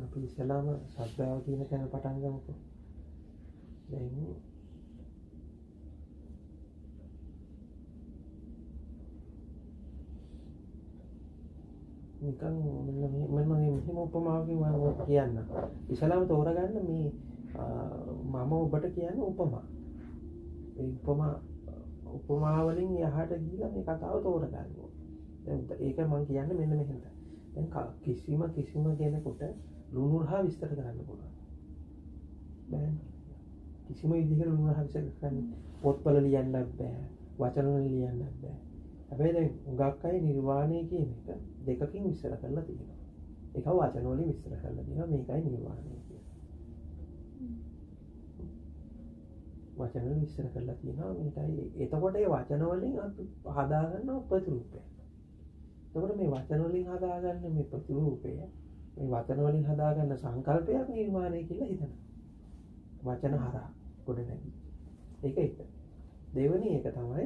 අපි ඉස්සලාම සද්දාව කියන තැන පටන් ගමුකෝ. දැන් නිකන් මම මෙහෙම උපමාවකින් මම කියන්න. ඉස්සලාම තෝරගන්න මේ මම ඔබට කියන්නේ උපමා. ඒ උපමා වලින් එහාට ගිහලා මේ කතාව තෝරගන්න ඕනේ. දැන් ඒක මම කියන්නේ මෙන්න මෙහෙම. දැන් කිසිම කෙනෙකුට ලුණු රහ විස්තර කරන්න පුළුවන්. බෑ. කිසිම විදිහකට ලුණු රහ විස්තර කරන්න පොත්වල ලියන්නත් බෑ. වචන වල ලියන්නත් බෑ. හැබැයි දැන් උගක් අය නිර්වාණය කියන එක දෙකකින් විස්තර කරලා තියෙනවා. එක වචන වලින් විස්තර කරලා තියෙනවා මේකයි නිර්වාණය කියන්නේ. වචන වලින් විස්තර කරලා තියෙනවා මේකයි. එතකොට ඒ වචන වලින් අපි හදාගන්න ප්‍රතිරූපය. එතකොට මේ වචන වලින් හදාගන්න මේ ප්‍රතිරූපය මේ වචන වලින් හදාගන්න සංකල්පයක් නිර්මාණය කියලා හිතනවා. වචන හරහා ගොඩ නැගී. ඒක එක. දෙවෙනි එක තමයි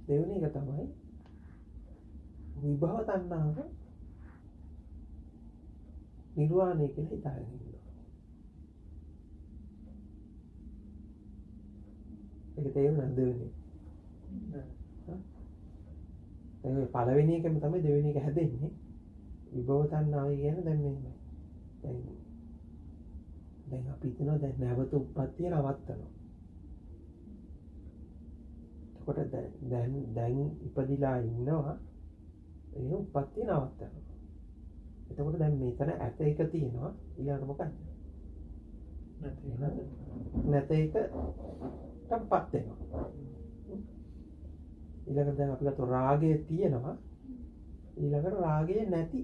දෙවෙනි එක තමයි විභව තණ්හාව නිර්වාණය කියලා හිතාගෙන ඉන්නවා. ඒක තේරුණාද දෙවෙනි? ඒ පළවෙනි එකම තමයි දෙවෙනි එක හැදෙන්නේ. විභව තණ්හාව කියන්නේ දැන් මෙන්න. දැන් අපි හිතනවා දැන් නැවත උප්පත්තිය නවත්තනවා. එතකොට දැන් ඉපදිලා ඉන්නවා ඒ උප්පත්තිය නවත්තනවා. එතකොට දැන් මෙතන ඇත එක තියෙනවා ඊළඟට මොකක්ද? නැත එකටපත් වෙනවා. ඊළඟට දැන් අපි ගත්ත රාගය තියෙනවා ඊළඟට රාගය නැති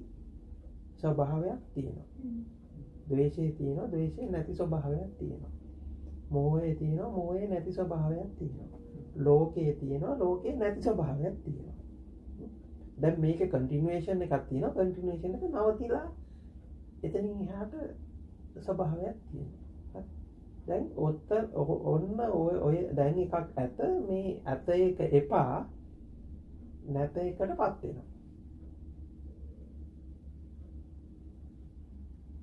ස්වභාවයක් තියෙනවා. ද්වේෂය තියෙනවා ද්වේෂය නැති ස්වභාවයක් තියෙනවා. මෝහය තියෙනවා මෝහය නැති ස්වභාවයක් තියෙනවා. ලෝකයේ තියෙනවා ලෝකයේ නැති ස්වභාවයක් තියෙනවා. දැන් මේකේ කන්ටිනියුේෂන් එකක් තියෙනවා කන්ටිනියුේෂන් එක නවතිලා එතනින් එහාට ස්වභාවයක් තියෙනවා. දැන් ඔන්න ඔය දැන් එකක් ඇත මේ ඇත එක එපා නැත එකටපත් වෙනවා.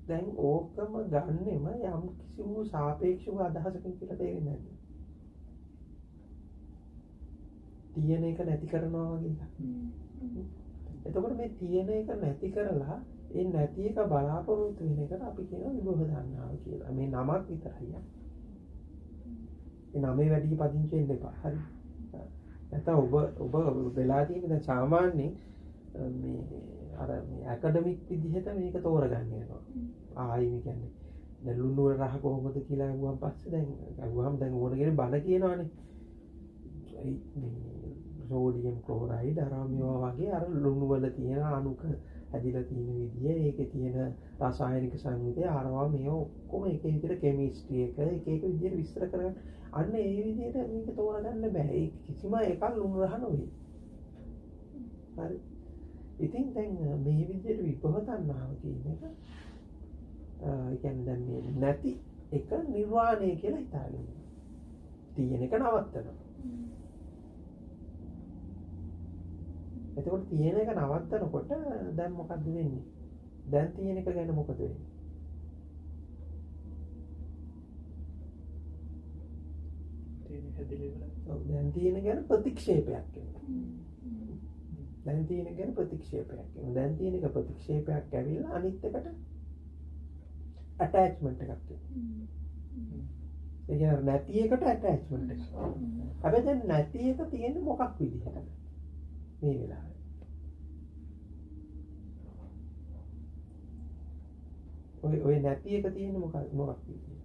දැන් ඕකම ගන්නෙම යම් කිසි වූ සාපේක්ෂ වූ අදහසකින් කියලා තේරෙන්නේ නැහැ. තියෙන එක නැති කරනවා වගේ එකක්. එතකොට මේ තියෙන එක නැති කරලා ඒ නැති එක බලාපොරොත්තු වෙන එකට අපි කියනවා විභව තණ්හාව කියලා. මේ නමක් විතරයි. ඒ නමේ වැඩි පදිංචි වෙන්න එපා. හරි. නැත්නම් ඔබ වෙලා තියෙන දැන් සාමාන්‍යයෙන් මේ අර මේ ඇකඩමික් විදිහට මේක තෝරගන්න යනවා. ආයි මේ කියන්නේ දැන් ලුණු වල රහ කොහොමද කියලා අහුවම් පස්සේ දැන් අහුවම් දැන් ඕන කෙනෙක් බන කියනවනේ. මේ සෝඩියම් ක්ලෝරයිඩ් අරමේවා වගේ අර ලුණු වල තියෙන අණුක හැදිලා තියෙන විදිය ඒකේ තියෙන රසායනික සංයුතිය අරවා මේවා ඔක්කොම එක විදිහට කෙමිස්ට්‍රි එක එක විදිහට විස්තර කරගන්න. අන්න ඒ විදිහට මේක තෝරගන්න බෑ. ඒ කිසිම එකක් ලුණු රහ නෙවෙයි. හරි. ඉතින් දැන් මේ විදිහට විභව තණ්හාව කියන එක ඒ කියන්නේ දැන් මේ නැති එක නිර්වාණය කියලා හිතාගෙන තියෙන එක නවත්තනවා. එතකොට තියෙන එක නවත්තනකොට දැන් මොකද්ද වෙන්නේ? දැන් තියෙන එක ගැන මොකද වෙන්නේ? තියෙන හැදිලෙවල. ඔව් දැන් තියෙන ගැන ප්‍රතික්ෂේපයක් වෙනවා. දැන් තියෙන ගැන ප්‍රතික්ෂේපයක් වෙනවා. දැන් තියෙන එක ප්‍රතික්ෂේපයක් ඇවිල්ලා අනිත් එකට ඇටැච්මන්ට් එකක් වෙනවා. ඒ කියන්නේ නැති එකට ඇටැච්මන්ට් එකක්. හැබැයි දැන් නැති එක තියෙන්නේ මොකක් විදිහටද? මේ වෙලාවේ. ඔය නැති එක තියෙන්නේ මොකක් විදිහටද?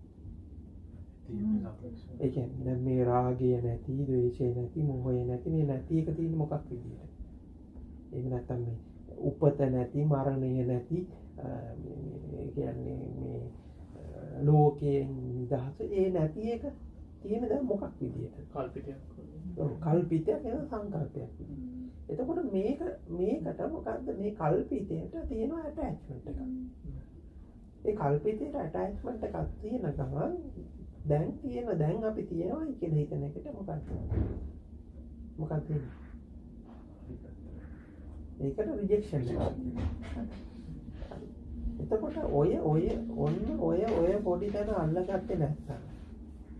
ඒ කියන්නේ මේ රාගය නැති, ද්වේෂය නැති, මෝහය නැති මේ නැති එක තියෙන්නේ මොකක් විදිහටද? එහෙම නැත්නම් මේ උපත නැති, මරණය නැති මේ කියන්නේ මේ ලෝකයෙන් නිදහස ඒ නැති එක තියෙන දැන් මොකක් විදිහටද? කල්පිතයක්. ඔව් කල්පිතයක් නේද සංකල්පයක්. එතකොට මේකට මොකද්ද මේ කල්පිතයට තියෙන ඇටැච්මන්ට් එකක්. ඒ කල්පිතයට ඇටැච්මන්ට් එකක් තියෙන ගමන් දැන් අපි තියෙනවා කියලා හිතන එකට මොකක්ද ඒකට රිජෙක්ෂන් එකක්. එතකොට ඔය පොඩි තැන අල්ලගත්තේ නැත්නම්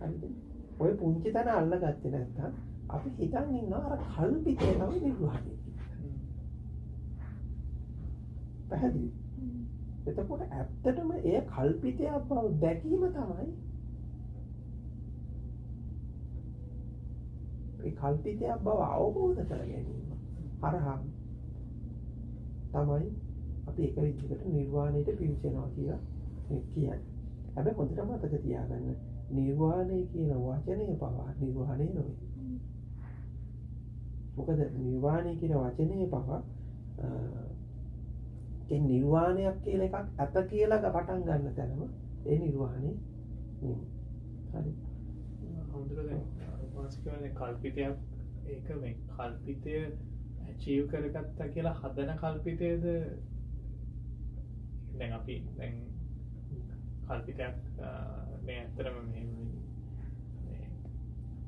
හරිද? ඔය පුංචි තැන අල්ලගත්තේ නැත්නම් අපි හිතන් ඉන්නවා අර කල්පිතේ තමයි නිර්වාණය කියන්නේ. පැහැදිලි? එතකොට ඇත්තටම ඒ කල්පිතයක් බව දැකීම තමයි ඒ කල්පිතයක් බව අවබෝධ කර ගැනීම හරහා තමයි අපි එක විදිහකට නිර්වාණයට පිවිසෙනවා කියලා කියන්නේ. හැබැයි හොඳට මතක තියාගන්න නිර්වාණය කියන වචනය පවා නිර්වාණය නෙවෙයි. මොකද නිර්වාණය කියන වචනය පවා ඒ නිර්වාණයක් කියලා එකක් අත කියලා පටන් ගන්න තැනම ඒ නිර්වාණය නෙවෙයි. හරි. හොඳට දැන් වාස්කවනේ කල්පිතයක් ඒක මේ කල්පිතය achieve කරගත්තා කියලා හදන කල්පිතයේද දැන් අපි දැන් කල්පිතයක් මේ ඇත්තටම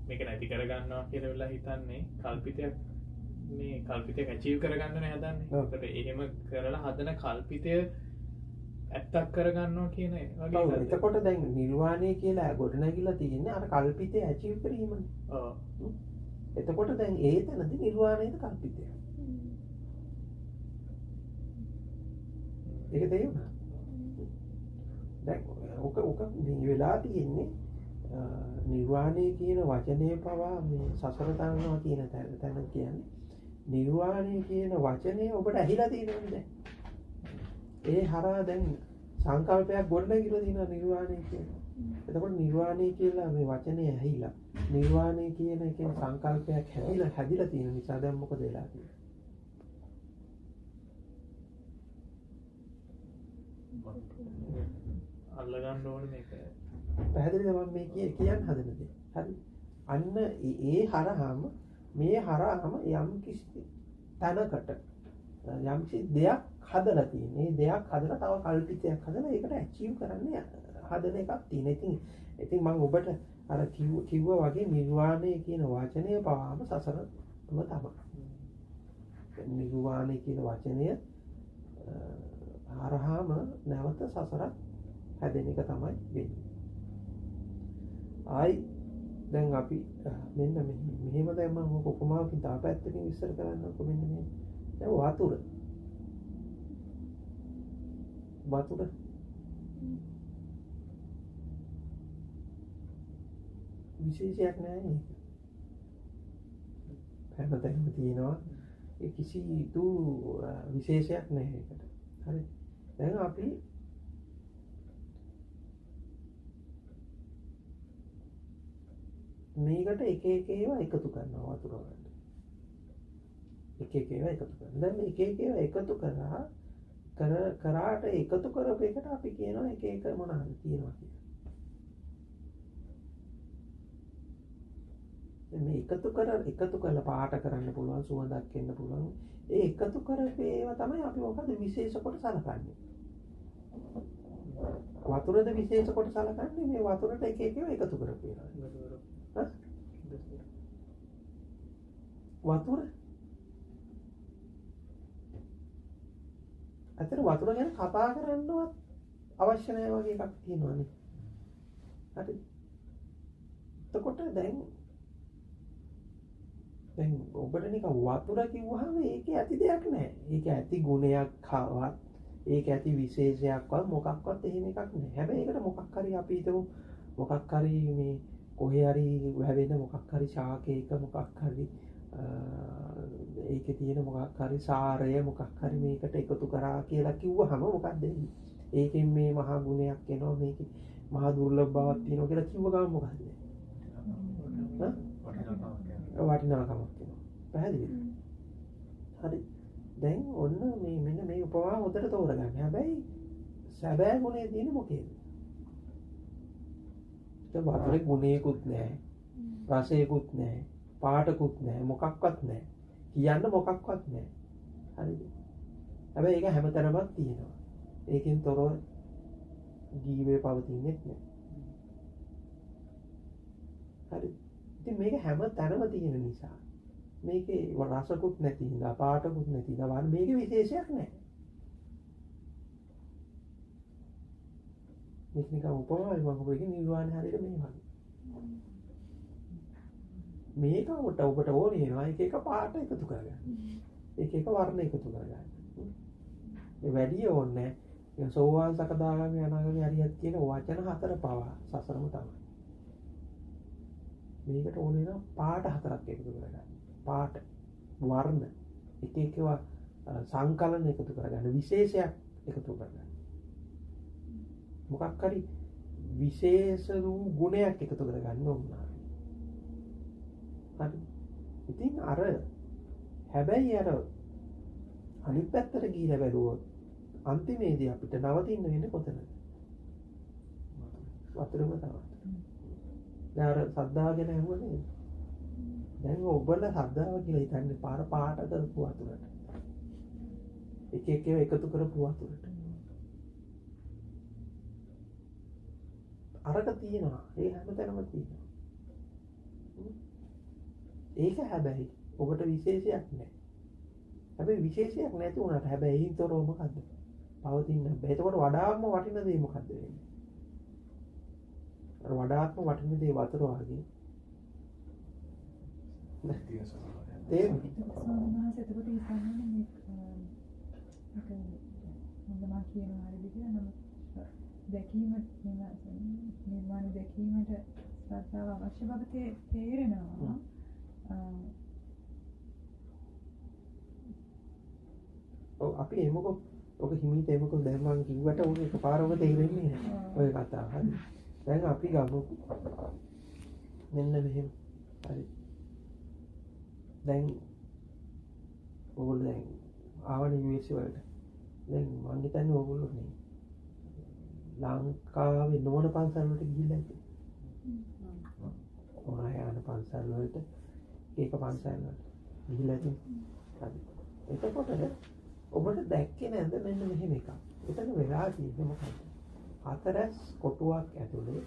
මේක නැති කරගන්නවා කියලා වෙලා හිතන්නේ කල්පිතයක් මේ කල්පිතයක් achieve කරගන්නනේ හදන්නේ. ඒකට එහෙම කරලා හදන කල්පිතය ඇත්තක් කරගන්නවා කියන වගේ. ඔව් එතකොට දැන් නිර්වාණය කියලා ගොඩනැගිලා තියෙන්නේ අර කල්පිතය achieve කිරීමනේ. ඔව්. එතකොට දැන් ඒ තැනදී නිර්වාණයද කල්පිතය. ඒක තේරුණා? දැන් ඔක මේ වෙලා තියෙන්නේ නිර්වාණය කියන වචනේ පවා මේ සසර තරනවා කියන තැන කියන්නේ නිර්වාණය කියන වචනේ ඔබට ඇහිලා තියෙනවද දැන්? ඒ හරහා දැන් සංකල්පයක් ගොඩනැගිලා තියෙනවා නිර්වාණය කියලා. එතකොට නිර්වාණය කියලා මේ වචනේ ඇහිලා නිර්වාණය කියන එකෙන් සංකල්පයක් හැදිලා තියෙන නිසා දැන් මොකද වෙලා තියෙන්නේ? අල්ලගන්න ඕනේ මේක. පැහැදිලිද මම මේ කියන්න හදන දේ? හරි. අන්න ඒ හරහාම මේ හරහාම යම් කිසි තැනකට යම් කිසි දෙයක් හදලා තියෙන. මේ දෙයක් හදලා තව කල්පිතයක් හදලා ඒකට achieve කරන්න හදන එකක් තියෙන. ඉතින් මම ඔබට අර කිව්වා වගේ නිර්වාණය කියන වචනය පවාම සසරම තමයි. නිර්වාණය කියන වචනය හරහාම නැවත සසරක් හැදෙන එක තමයි වෙන්නේ. ආයි දැන් අපි මෙන්න මෙහෙම දැන් මම උපමාවකින් තව පැත්තකින් විස්තර කරන්නම්කො මෙන්න මේ. දැන් වතුර විශේෂයක් නෑ නේ. හැමතැනම තියෙනවා. ඒ කිසි විශේෂයක් නෑ ඒකට. හරි. දැන් අපි මේකට එක ඒවා එකතු කරනවා වතුර වලට. එක ඒවා එකතු කරනවා. දැන් මේ එක ඒවා එකතු කරාට එකතු කරපු එකට අපි කියනවා එක මොනවාද කියනවා කියලා. දැන් මේ එකතු කරලා පාට කරන්න පුළුවන් සුවඳක් එන්න පුළුවන්. ඒ එකතු කරපු ඒවා තමයි අපි මොකද විශේෂ කොට සලකන්නේ. වතුරද විශේෂ කොට සලකන්නේ මේ වතුරට එක ඒවා එකතු කරපු ඒවා. වතුර අතර වතුර ගැන කතා කරන්නවත් අවශ්‍ය නැහැ වගේ එකක් තියෙනවානේ. හරි. එතකොට දැන් ඔබට නිකන් වතුර කිව්වහම ඒකේ ඇති දෙයක් නැහැ. ඒක ඇති ගුණයක්වත් ඒක ඇති විශේෂයක්වත් මොකක්වත් එහෙම එකක් නැහැ. හැබැයි ඒකට මොකක් හරි අපි හිතමු මොකක් හරි මේ කොහේ හරි හැවෙන මොකක් හරි ශාකයක මොකක් හරි ඒකේ තියෙන මොකක් හරි සාරය මොකක් හරි මේකට එකතු කරා කියලා කිව්වහම මොකක්ද වෙන්නේ? ඒකෙන් මේ මහා ගුණයක් එනවා මේකේ මහා දුර්ලභ බවක් තියෙනවා කියලා කිව්ව ගමන් මොකද වෙන්නේ? වටිනාකමක් වෙනවා. පැහැදිලිද? හරි. දැන් ඔන්න මෙන්න මේ උපමාව හොඳට තෝරගන්න. හැබැයි සැබෑ ගුණේ තියෙන්නේ මොකේද? වතුරේ ගුණයකුත් නැහැ, රසයකුත් නැහැ, පාටකුත් නැහැ, මොකක්වත් නැහැ. කියන්න මොකක්වත් නෑ. හරිද? හැබැයි ඒක හැමතැනමත් තියෙනවා. ඒකෙන් තොරව ජීවය පවතින්නේ නෑ. හරි. ඉතින් මේක හැම තැනම තියෙන නිසා මේකේ රසකුත් නැති හින්දා පාටකුත් නැති හින්දා වань මේකේ විශේෂයක් නෑ. මේක නිකන් උපමාවක් මම ඔබගේ නිර්වාණය හරියට මේ වගේ. මේක ඔබට ඕනේ වෙනවා එක එක පාට එකතු කරගන්න. එක එක වර්ණ එකතු කරගන්න. ඒ වැඩි ඕනේ නැහැ. සෝවාන් සකදාගාමී අනාගාමී අරියත් කියන වචන හතර පවා සසරම තමයි. මේකට ඕනේ නම් පාට හතරක් එකතු කරගන්න. පාට වර්ණ එක එකව සංකලන එකතු කරගන්න. විශේෂයක් එකතු කරගන්න. මොකක් හරි විශේෂ වූ ගුණයක් එකතු කරගන්න ඕන. හරි. ඉතින් අර හැබැයි අර අනිත් පැත්තට ගිහිල්ලා බැලුවොත් අන්තිමේදී අපිට නවතින්න වෙන්නේ කොතනද? වතුරම තමයි. දැන් අර සද්දාව ගැන අහුවනේ. දැන් ඔබලා සද්දාව කියලා හිතන්නේ පාට කරපු වතුරට. එක එක එකතු කරපු වතුරට. අරක තියෙනවා. ඒ හැමතැනම තියෙනවා. ඒක හැබැයි ඔබට විශේෂයක් නෑ. හැබැයි විශේෂයක් නැති වුණාට හැබැයි ඒයින් තොරව මොකද්ද? පවතින්න බෑ. එතකොට වඩාත්ම වටින දේ මොකද්ද වෙන්නේ? අර වඩාත්ම වටින දේ වතුර වගේ. සෝමනහස එතකොට ඉස්සන්නේ මේ හොඳම කියන හරිද කියලා නම් දැකීම නිර්මාණ දැකීමට ශ්‍රද්ධාව අවශ්‍ය බව තේරෙනවා. ඔව් අපි එමුකෝ ඔක හිමීට එමුකෝ දැන් මම කිව්වට උන් එකපාරම තේරෙන්නේ නැහැ. ඔය කතාව හරි. දැන් අපි ගමු මෙන්න මෙහෙම. හරි. දැන් ඕගොල්ලෝ දැන් ආවනේ US වලට. දැන් මම හිතන්නේ ඕගොල්ලෝ නේ ලංකාවේ නොවන පන්සල් වලට ගිහිල්ලා ඉතින්. මහායාන පන්සල් වලට ඒක පන්සල් වලට ගිහිල්ලා ඉතින්. හරි. එතකොට ඔබට දැක්කේ නැද්ද මෙන්න මෙහෙම එකක්. එතන වෙලා තියෙන්නේ මොකක්ද? හතරස් කොටුවක් ඇතුලේ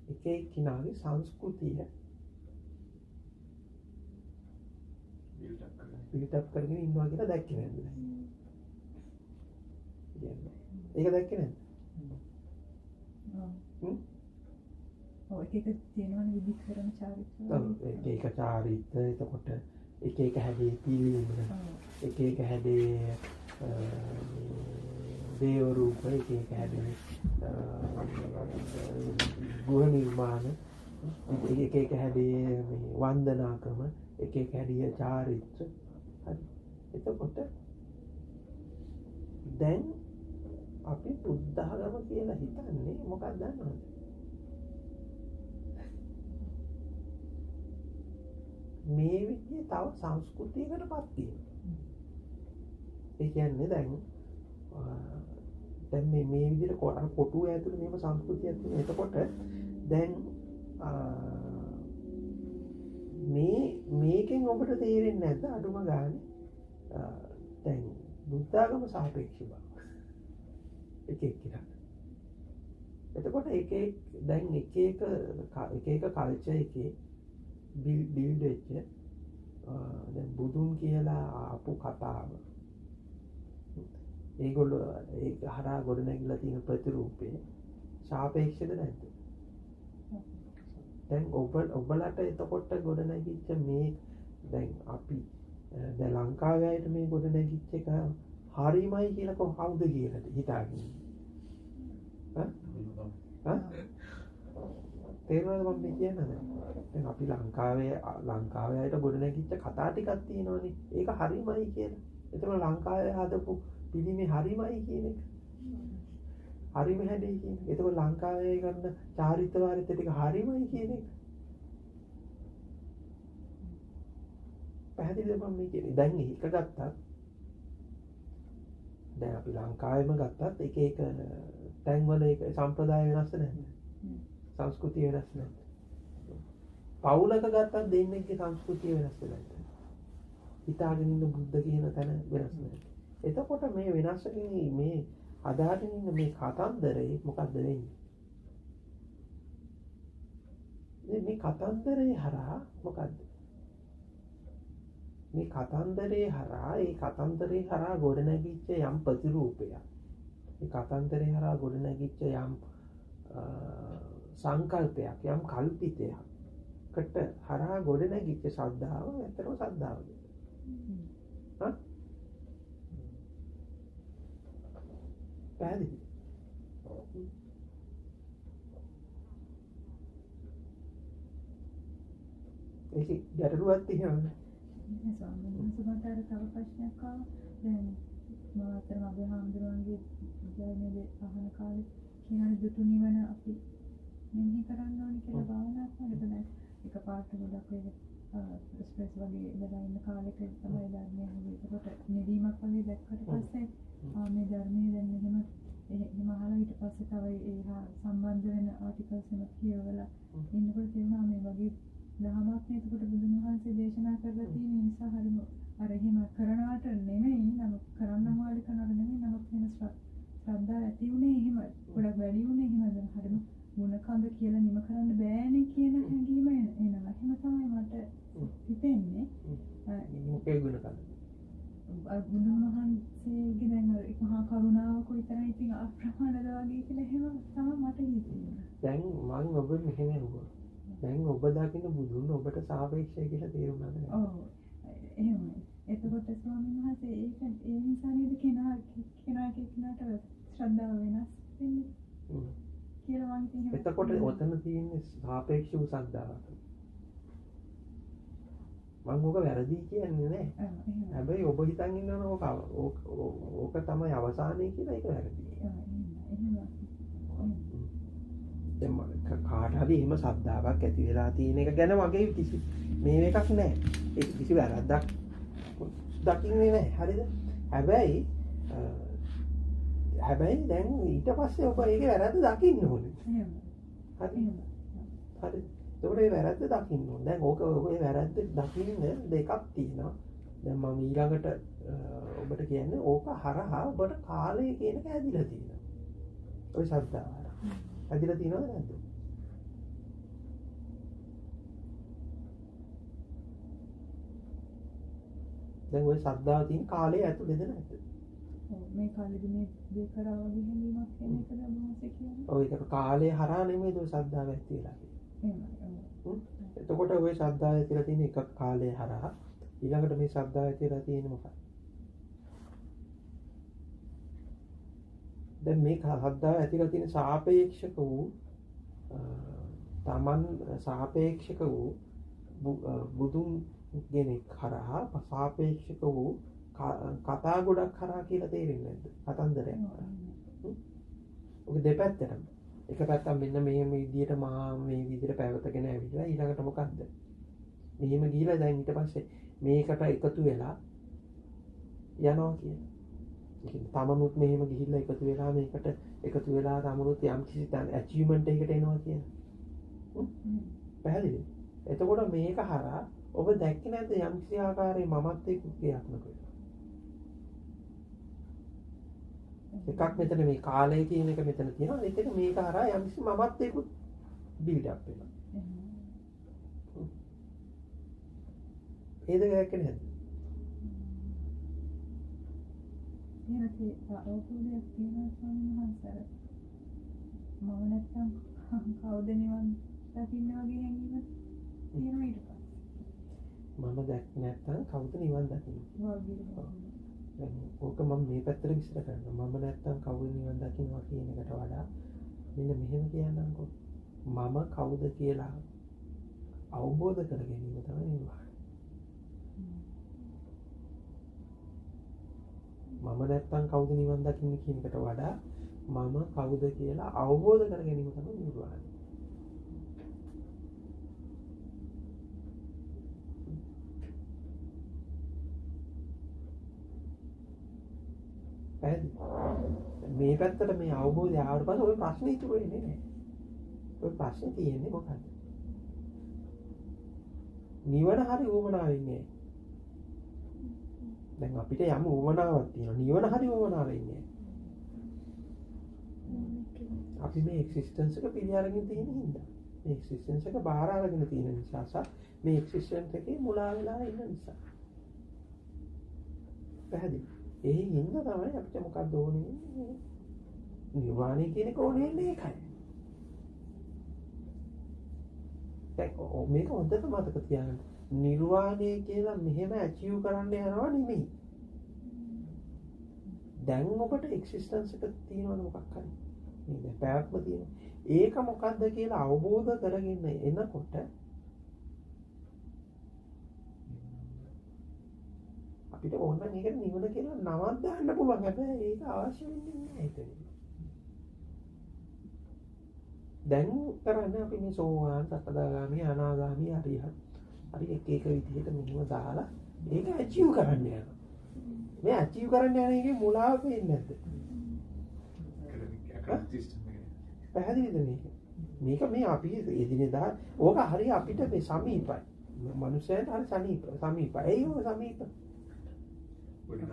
එක එක්කිනාගේ සංස්කෘතිය පිටත් කරගෙන ඉන්නවා කියලා දැක්කේ නැද්ද? ඒක දැක්කේ නැද්ද? ඔව් එක එක තියෙනවනේ විදි කරන චාරිත්‍ර. ඔව් ඒක චාරිත්‍ර. එතකොට එක එක හැඩේ පිළිම එක එක හැඩේ දේව රූප එක එක හැඩේ ගෘහ නිර්මාණ එක එක හැඩේ මේ වන්දනා ක්‍රම එක එක හැඩේ චාරිත්‍ර. හරි. එතකොට දැන් අපි බුද්ධ ධර්ම කියලා හිතන්නේ මොකක්ද දන්නවද? මේ විදිහේ තව සංස්කෘතියකටපත් වීම. ඒ කියන්නේ දැන් මේ විදිහට කොටුව ඇතුලේ මේක සංස්කෘතියක් තියෙනවා. එතකොට දැන් මේකෙන් ඔබට තේරෙන්නේ නැද්ද අඩුම ගානේ දැන් බුද්ධාගම සාපේක්ෂ බව. එක එතකොට දැන් එක කල්චර් එකේ බිල්ඩ් වෙච්ච දැන් බුදුන් කියලා ආපු කතාව ඒගොල්ලෝ ඒක හරහා ගොඩනැගිලා තියෙන ප්‍රතිරූපේ සාපේක්ෂද නැද්ද? දැන් ඔබලට එතකොට ගොඩනැගිච්ච මේ දැන් අපි දැන් ලංකාවේ අයට මේ ගොඩනැගිච්ච එක හරිමයි කියලා කවුද කියලා හිතාගෙන ඉන්නේ? තේරුණාද මම කියන්නේ? දැන් අපි ලංකාවේ අයට ගොඩනැගිච්ච කතා ටිකක් තියෙනවානේ. ඒක හරිමයි කියලා. ඒතකොට ලංකාවේ හදපු පිළිමේ හරිමයි කියන එක. හරිම හැදේ කියන එක. ඒතකොට ලංකාවේ ගන්න චාරිත්‍ර වාරිත්‍ර ටික හරිමයි කියන එක. පැහැදිලිද මම මේ කියන්නේ? දැන් ඒක ගත්තත් දැන් අපි ලංකාවෙම ගත්තත් එක එක තැන්වල ඒක සම්ප්‍රදාය වෙනස් නැහැ. සංස්කෘතිය වෙනස් නැහැ. පවුලක ගත්තත් දෙන්නෙක්ගේ සංස්කෘතිය වෙනස් වෙලා ඉතින්. හිතාගෙන ඉන්න බුද්ධ කියන තැන වෙනස් වෙනවා. එතකොට මේ වෙනස් වෙන්නේ මේ අදාගෙන ඉන්න මේ කතන්දරේ මොකද්ද වෙන්නේ? මේ කතන්දරේ හරහා මොකද්ද? මේ කතන්දරේ හරහා ඒ කතන්දරේ හරහා ගොඩනැගිච්ච යම් ප්‍රතිරූපයක්. මේ කතන්දරේ හරහා ගොඩනැගිච්ච යම් සංකල්පයක් යම් කල්පිතයකට හරහා ගොඩනැගිච්ච ශ්‍රද්ධාව ඇත්තටම ශ්‍රද්ධාව කියනවා. පැහැදිලි? ඒක ගැටලුවක් තියෙනවා. ස්වාමීන් වහන්සේ මට අර තව ප්‍රශ්නයක් ආවා. දැන් මම අතර මගේ හාමුදුරුවන්ගේ ධර්මයේ අහන කාලේ කියන දුටු නිවන අපි මෙහි කරන්න ඕනේ කියලා භාවනා කරනකොට දැන් එකපාරට ගොඩක් වෙන ස්ට්‍රෙස් වගේ ඉඳලා ඉන්න කාලෙක තමයි ධර්මයේ හදිසියට නිදීමක් වගේ දැක්කට පස්සේ මේ ධර්මයේ දැන් එහෙම අහලා ඊට පස්සේ තව ඒහා සම්බන්ධ වෙන ආටිකල්ස් එකක් කියවලා ඉන්නකොට තේරුණා මේ වගේ දහමක් නේද බුදුන් වහන්සේ දේශනා කරලා තියෙන නිසා හරිම අර එහෙම කරනවට නෙමෙයි නමුත් කරන්න ඕනේ කරනවට නෙමෙයි නමුත් වෙන ශ්‍රද්ධාව ඇති උනේ එහෙම ගොඩක් වැඩි උනේ එහෙම දැන් හරිම ගුණකඳ කියලා නිම කරන්න බෑනේ කියන හැඟීම එනවා. එහෙම තමයි මට හිතෙන්නේ. මොකේ ගුණකඳ? බුදුන් වහන්සේගේ දැන් අර මහා කරුණාව කොයිතරම් ඉතින් අප්‍රමාණද වගේ කියලා එහෙම තමයි මට හිතෙන්නේ. දැන් මම ඔබ මෙහෙම නුඹ දැන් ඔබ දකින්න බුදුන් ඔබට සාපේක්ෂයි කියලා තේරුණාද? ඔව් එහෙමයි. එතකොට ස්වාමීන් වහන්සේ ඒක ඒ නිසා නේද කෙනාට ශ්‍රද්ධාව වෙනස් වෙන්නේ කියලා මම හිතන්නේ. එතකොට ඔතන තියෙන්නේ සාපේක්ෂ වූ ශ්‍රද්ධාවක්. මම ඕක වැරදි කියන්නේ නැහැ. හැබැයි ඔබ හිතන් ඉන්නවනේ ඕක තමයි අවසානයේ කියලා ඒක වැරදි. දැන් කාට හරි එහෙම ශ්‍රද්ධාවක් ඇති වෙලා තියෙන එක ගැන මගේ කිසි මේ එකක් නැහැ. ඒක කිසි වැරද්දක් දකින්නේ නැහැ. හරිද? හැබැයි දැන් ඊට පස්සේ ඔබ ඒකේ වැරද්ද දකින්න ඕනේ. හරි. හරි. ඒකට ඒ වැරද්ද දකින්න ඕනේ. දැන් ඔය වැරද්ද දකින්න දෙකක් තියෙනවා. දැන් මම ඊළඟට ඔබට කියන්නේ ඕක හරහා ඔබට කාලය කියන එක ඇදිලා තියෙනවා. ඔය ශ්‍රද්ධාව හරහා. ඇදිලා තියෙනවද නැද්ද? දැන් ඔය ශ්‍රද්ධාව තියෙන කාලය ඇතුළේද නැද්ද? මේ කාලෙදි මේ දේ කරා වගේ හැඟීමක් එන එකද මොහොතේ කියන්නේ? ඔය ඒක කාලය හරහා නෙමෙයි ඔය ශ්‍රද්ධාව ඇති වෙලා තියෙන්නේ. එතකොට ඔය ශ්‍රද්ධාව ඇතිලා තියෙන එක කාලය හරහා ඊළඟට මේ ශ්‍රද්ධාව ඇතිලා තියෙන්නේ මොකක්ද? දැන් මේ ශ්‍රද්ධාව ඇතිලා තියෙන සාපේක්ෂක වූ තමන් සාපේක්ෂක වූ බුදුන් කෙනෙක් කරා සාපේක්ෂක වූ කතා ගොඩක් කරා කියලා තේරෙන්නේ නැද්ද? කතන්දරයක්. ඔක දෙපැත්තටම. එක පැත්තක් මෙන්න මේ විදියට මහා මේ විදියට පැවතගෙන ඇවිල්ලා ඊළඟට මොකද්ද? මෙහෙම ගිහිලා දැන් ඊට පස්සේ මේකට එකතු වෙලා යනවා කියන්නේ. ඒ කියන්නේ තමනුත් මෙහෙම ගිහිල්ලා එකතු වෙලා මේකට එකතු වෙලා තමනුත් යම් කිසි ඇචීව්මන්ට් එකකට එනවා කියන්නේ. පැහැදිලිද? එතකොට මේක හරහා ඔබ දැක්කේ නැද්ද යම් කිසි ආකාරයේ මමත්වයේ ක්‍රියාත්මක වෙනවා. එකක් මෙතන මේ කාලය කියන එක මෙතන තියෙනවා. අනිත් එක මේක හරහා යම් කිසි මමත්වයකුත් බිල්ඩ් අප් වෙනවා. ඒ දෙක දැක්කේ නැද්ද? එහෙනම් අවබෝධයක් තියෙනවා ස්වාමීන් වහන්සේ. මම නැත්තම් කවුද නිවන් දකින්න වගේ හැඟීමක් තියෙනවා ඊට පස්සේ. මම දැක්කේ නැත්තම් කවුද නිවන් දකින්නේ? ඕක මම මේ පැත්තට විස්තර කරනවා. මම නැත්තම් කවුද නිවන් දකින්නවා කියන එකට වඩා මෙන්න මෙහෙම කියන්නම්කෝ. මම කවුද කියලා අවබෝධ කර ගැනීම තමයි නිවන. මම නැත්තම් කවුද නිවන් දකින්නේ කියන එකට වඩා මම කවුද කියලා අවබෝධ කර ගැනීම තමයි නිවන. මේ පැත්තට මේ අවබෝධය ආවට පස්සේ ওই ප්‍රශ්නේ ඉතුරු වෙන්නේ නැහැ. ওই ප්‍රශ්නේ තියෙන්නේ මොකද්ද? නිවන හරි උවමනාවෙන් නෑ. දැන් අපිට යම් උවමනාවක් තියෙනවා. නිවන හරි උවමනාවෙන් නෑ. අපි මේ එක්සිස්ටන්ස් එක පිළි අරගෙන තියෙන හින්දා. මේ එක්සිස්ටන්ස් එක බාහිර අරගෙන තියෙන නිසා සහ මේ එක්සිස්ටන්ස් එකේ මුලා වෙලා ඉන්න නිසා. පැහැදිලි. ඒ හින්දා තමයි අපිට මොකක්ද ඕනේ? නිර්වාණය කියන එක ඕනේ මේකයි. මේක හොඳට මතක තියාගන්න. නිර්වාණය කියලා මෙහෙම ඇචීව් කරන්න යනවා නෙමෙයි. දැන් ඔබට එක්සිස්ටන්ස් එක තියෙනවද මොකක් හරි? නේද? පැවැත්ම තියෙනවා. ඒක මොකද්ද කියලා අවබෝධ කරගෙන එනකොට අපිට ඕන නම් ඒකට නිවන කියලා නමක් දාන්න පුළුවන්. හැබැයි ඒක අවශ්‍ය වෙන්නේ නැහැ එතන. දැන් කරන්නේ අපි මේ සෝවාන්, සකදාගාමි, අනාගාමි, අරිහත්. හරි එක එක විදිහට මෙහෙම දාලා ඒක ඇචීව් කරන්න යනවා. මේ ඇචීව් කරන්න යන එකේ මුලාව පේන්නේ නැද්ද? පැහැදිලිද මේක? මේක මේ අපි එදිනෙදා ඕක හරිය අපිට මේ සමීපයි. මනුස්සයන්ට හරි සමීපයි. ඒ ඕක සමීප.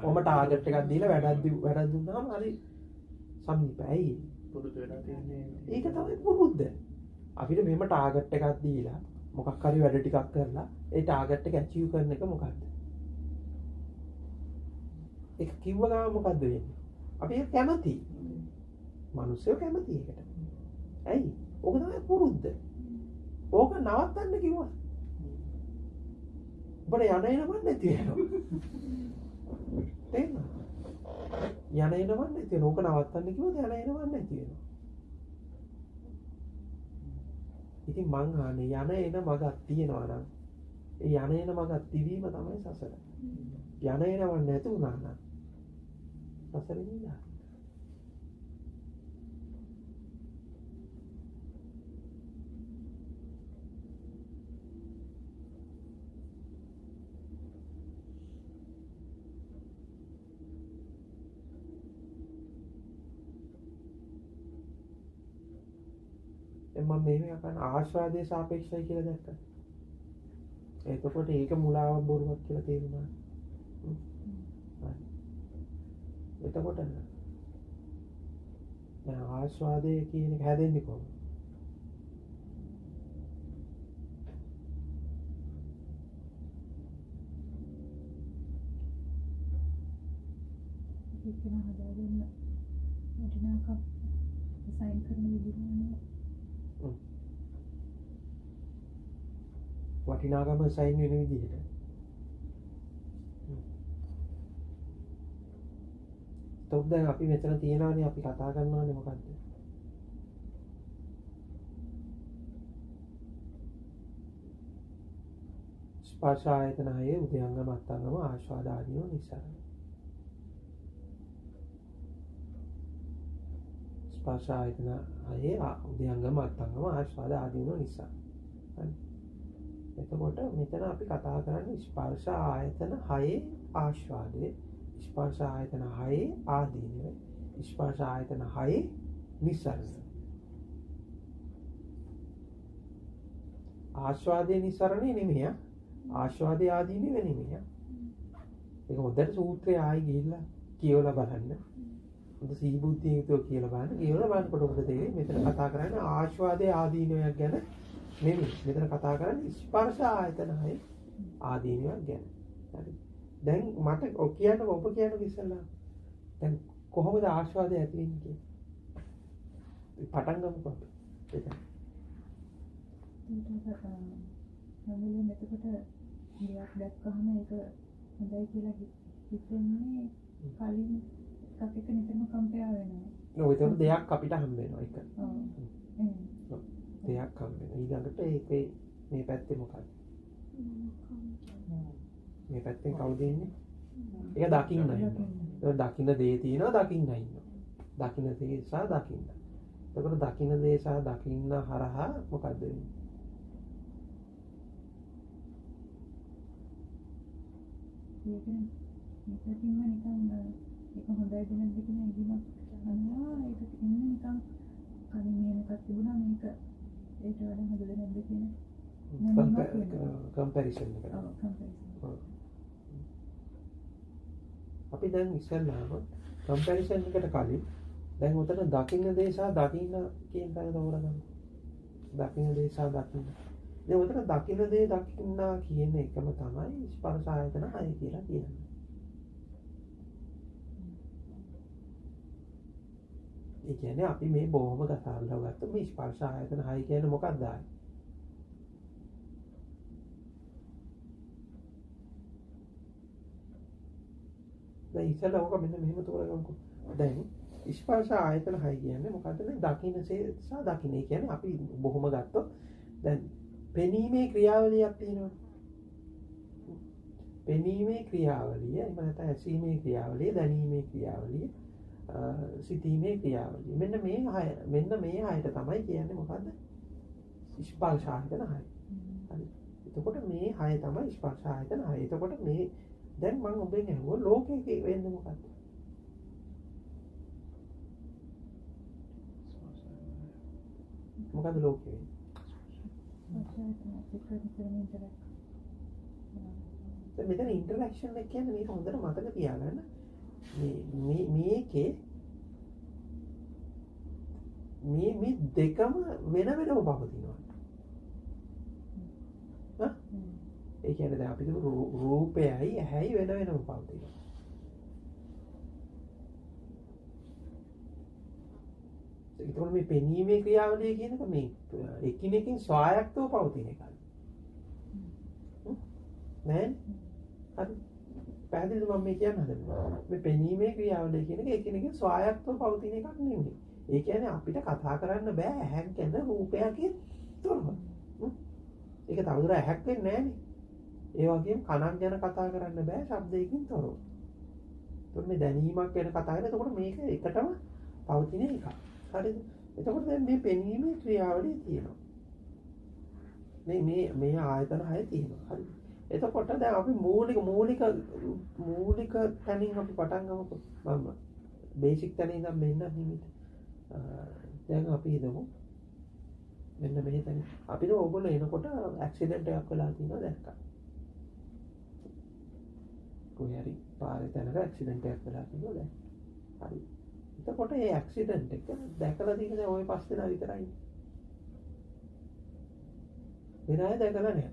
ඔම ටාගට් එකක් දීලා වැඩක් දුන්නාම හරි සමීපයි. පුරුදු වෙලා තියෙන්නේ. ඒක තමයි පුරුද්ද. අපිට මෙහෙම ටාගට් එකක් දීලා මොකක් හරි වැඩ ටිකක් කරලා ඒ ටාගට් එක ඇචීව් කරන එක මොකද්ද? ඒක කිව්ව ගමන් මොකද්ද වෙන්නේ? අපි ඒක කැමති. මිනිස්සු කැමති ඒකට. ඇයි? ඕක තමයි පුරුද්ද. ඕක නවත්තන්න කිව්වා. ඔබට යන එනම නැති වෙනවා. තේරෙනවද? යන එනම නැති වෙනවා. ඕක නවත්තන්න කිව්වොත් යන එනම නැති වෙනවා. ඉතින් මං ආනේ යන එන මගක් තියෙනවා නම් ඒ යන එන මගක් තිබීම තමයි සසර. යන එනම නැති වුණා නම් සසරේ නෑ. මම මේක කරන ආස්වාදයේ සාපේක්ෂයි කියලා දැක්කා. එතකොට ඒක මුලාවක් බොරුවක් කියලා තේරුණා. එතකොට දැන් ආස්වාදයේ කියන එක හැදෙන්නේ කොහොමද? ඒක නම් හදාගන්න වටිනාකම් සයින් කරන විදිහම වටිනාකම සයින් වෙන විදිහට. තොත් දැන් අපි මෙතන තියනවානේ අපි කතා කරනවානේ මොකද්ද? ස්පර්ශ ආයතන හයේ උදයංගම අත්ංගම ආස්වාද ආදීන නිසා. ස්පර්ශ ආයතන හයේ උදයංගම අත්ංගම ආස්වාද ආදීන නිසා. හරි. එතකොට මෙතන අපි කතා කරන්නේ ස්පර්ශ ආයතන හයේ ආස්වාදයේ, ස්පර්ශ ආයතන හයේ ආදීනව, ස්පර්ශ ආයතන හයේ නිස්සාරණ. ආස්වාදයේ නිස්සාරණේ නෙමෙයි. ආස්වාදයේ ආදීනව නෙමෙයි. ඒක හොඳට සූත්‍රය ආයි ගිහිල්ලා කියවලා බලන්න. හොඳ සීබුද්ධිය යුතුව කියලා බලන්න. කියවලා බලනකොට ඔබට තේරෙයි මෙතන කතා කරන්නේ ආස්වාදයේ ආදීනවයක් ගැන නෙමෙයි. මෙතන කතා කරන්නේ ස්පර්ශ ආයතන හයේ ආදීනවයක් ගැන. හරි. දැන් මට ඔබ කියන්න ඉස්සෙල්ලා දැන් කොහොමද ආස්වාදය ඇති වෙන්නේ කියන්නේ? පටන් ගමුකෝ අපි. ඒක. හැමෝම එතකොට දෙයක් දැක්කහම ඒක හොඳයි කියලා හිතෙන්නේ කලින් එකක් එක නිතරම කම්පයා වෙනවා. නෝ ඒක දෙයක් අපිට හම්බ වෙනවා ඒක. ඔව්. දෙයක් හම්බ වෙනවා. ඊළඟට ඒකේ මේ පැත්තේ මොකක්ද? මේ පැත්තෙන් කවුද ඉන්නේ? ඒක දකින්න ඉන්නවා. ඒක දකින්න දේ තියෙනවා දකින්න ඉන්නවා. දකින්න දේ සහ දකින්න. එතකොට දකින්න දේ සහ දකින්න හරහා මොකද්ද වෙන්නේ? මේකකින්ම නිකන් ඒක හොඳයිද නැද්ද කියන ඉගිමක් ගන්නවා. ඒක ඉන්නේ නිකන් කලින් මේකක් තිබුණා මේක ඒට වඩා හොඳද නැද්ද කියන කම්පැරිසන් එක. අපි දැන් ඉස්සෙල්ලාම කම්පැරිසන් එකට කලින් දැන් උතන දකින්න දේ සහ දකින්න කියන තැන තෝරගන්න. දකින්න දේ සහ දකින්න. දැන් උතන දකින්න දේ දකින්නා කියන එකම තමයි ස්පර්ශ ආයතන 6 කියලා කියන්නේ. ඒ කියන්නේ අපි මේ බොහොම ගසාල්ලා ගත්ත මේ ස්පර්ශ ආයතන 6 කියන්නේ මොකක්ද? දැන් ඉස්සෙල්ලා ඔක මෙන්න මෙහෙම තෝරගන්නකෝ. දැන් ස්පර්ශ ආයතන 6 කියන්නේ මොකද්ද? දකින්න සහ දකින්න. ඒ කියන්නේ අපි බොහොම ගත්තොත් දැන් පෙනීමේ ක්‍රියාවලියක් තියෙනවා. පෙනීමේ ක්‍රියාවලිය, එහෙම නැත්නම් ඇසීමේ ක්‍රියාවලිය, දැනීමේ ක්‍රියාවලිය, සිතීමේ ක්‍රියාවලිය. මෙන්න මේ 6ට තමයි කියන්නේ මොකද්ද? ස්පර්ශ ආයතන 6. හරි. එතකොට මේ 6 තමයි ස්පර්ශ ආයතන 6. එතකොට මේ දැන් මම ඔබෙන් අහුවා ලෝකේ වෙන්නේ මොකද්ද? මොකද්ද ලෝකේ වෙන්නේ? මෙතන ඉන්ටරැක්ෂන් එක කියන්නේ මේක හොඳට මතක තියාගන්න. මේකේ මේ දෙකම වෙන වෙනම පවතිනවා. ඒ කියන්නේ දැන් අපි රූපයයි ඇහැයි වෙන වෙනම පවතිනවා. ඒකෝන මේ පෙනීමේ ක්‍රියාවලිය කියන එක මේ එකිනෙකින් ස්වායක්තව පවතින එකයි. නෑ? හරි. පැහැදිලිද මම මේ කියන්න හදන්නේ? මේ පෙනීමේ ක්‍රියාවලිය කියන එක එකිනෙකින් ස්වායක්තව පවතින එකක් නෙමෙයි. ඒ කියන්නේ අපිට කතා කරන්න බෑ ඇහැක් ගැන රූපයකින් තොරව. ඒක තවදුර ඇහැක් වෙන්නේ නෑනේ. ඒ වගේම කනක් ගැන කතා කරන්න බෑ ශබ්දයකින් තොරව. එතකොට මේ දැනීමක් ගැන කතා කරලා එතකොට මේක එකටම පවතින එකක්. හරිද? එතකොට දැන් මේ පෙනීමේ ක්‍රියාවලිය තියෙනවා. මේ ආයතන 6 තියෙනවා. හරිද? එතකොට දැන් අපි මූලික තැනින් අපි පටන් ගමුකෝ. මම බේසික් තැනින් ඉඳන් මෙන්න නිමිට. දැන් අපි හිතමු මෙන්න මෙහෙ තැන. අපිට ඕගොල්ලෝ එනකොට ඇක්සිඩන්ට් එකක් වෙලා තියෙනවා දැක්කා. කොහේ හරි පාරේ තැනක ඇක්සිඩන්ට් එකක් වෙලා තියෙනවා දැන්. හරි. එතකොට මේ ඇක්සිඩන්ට් එක දැකලා තියෙන ඔය පස් දෙනා විතරයි. වෙන අය දැකලා නැහැ.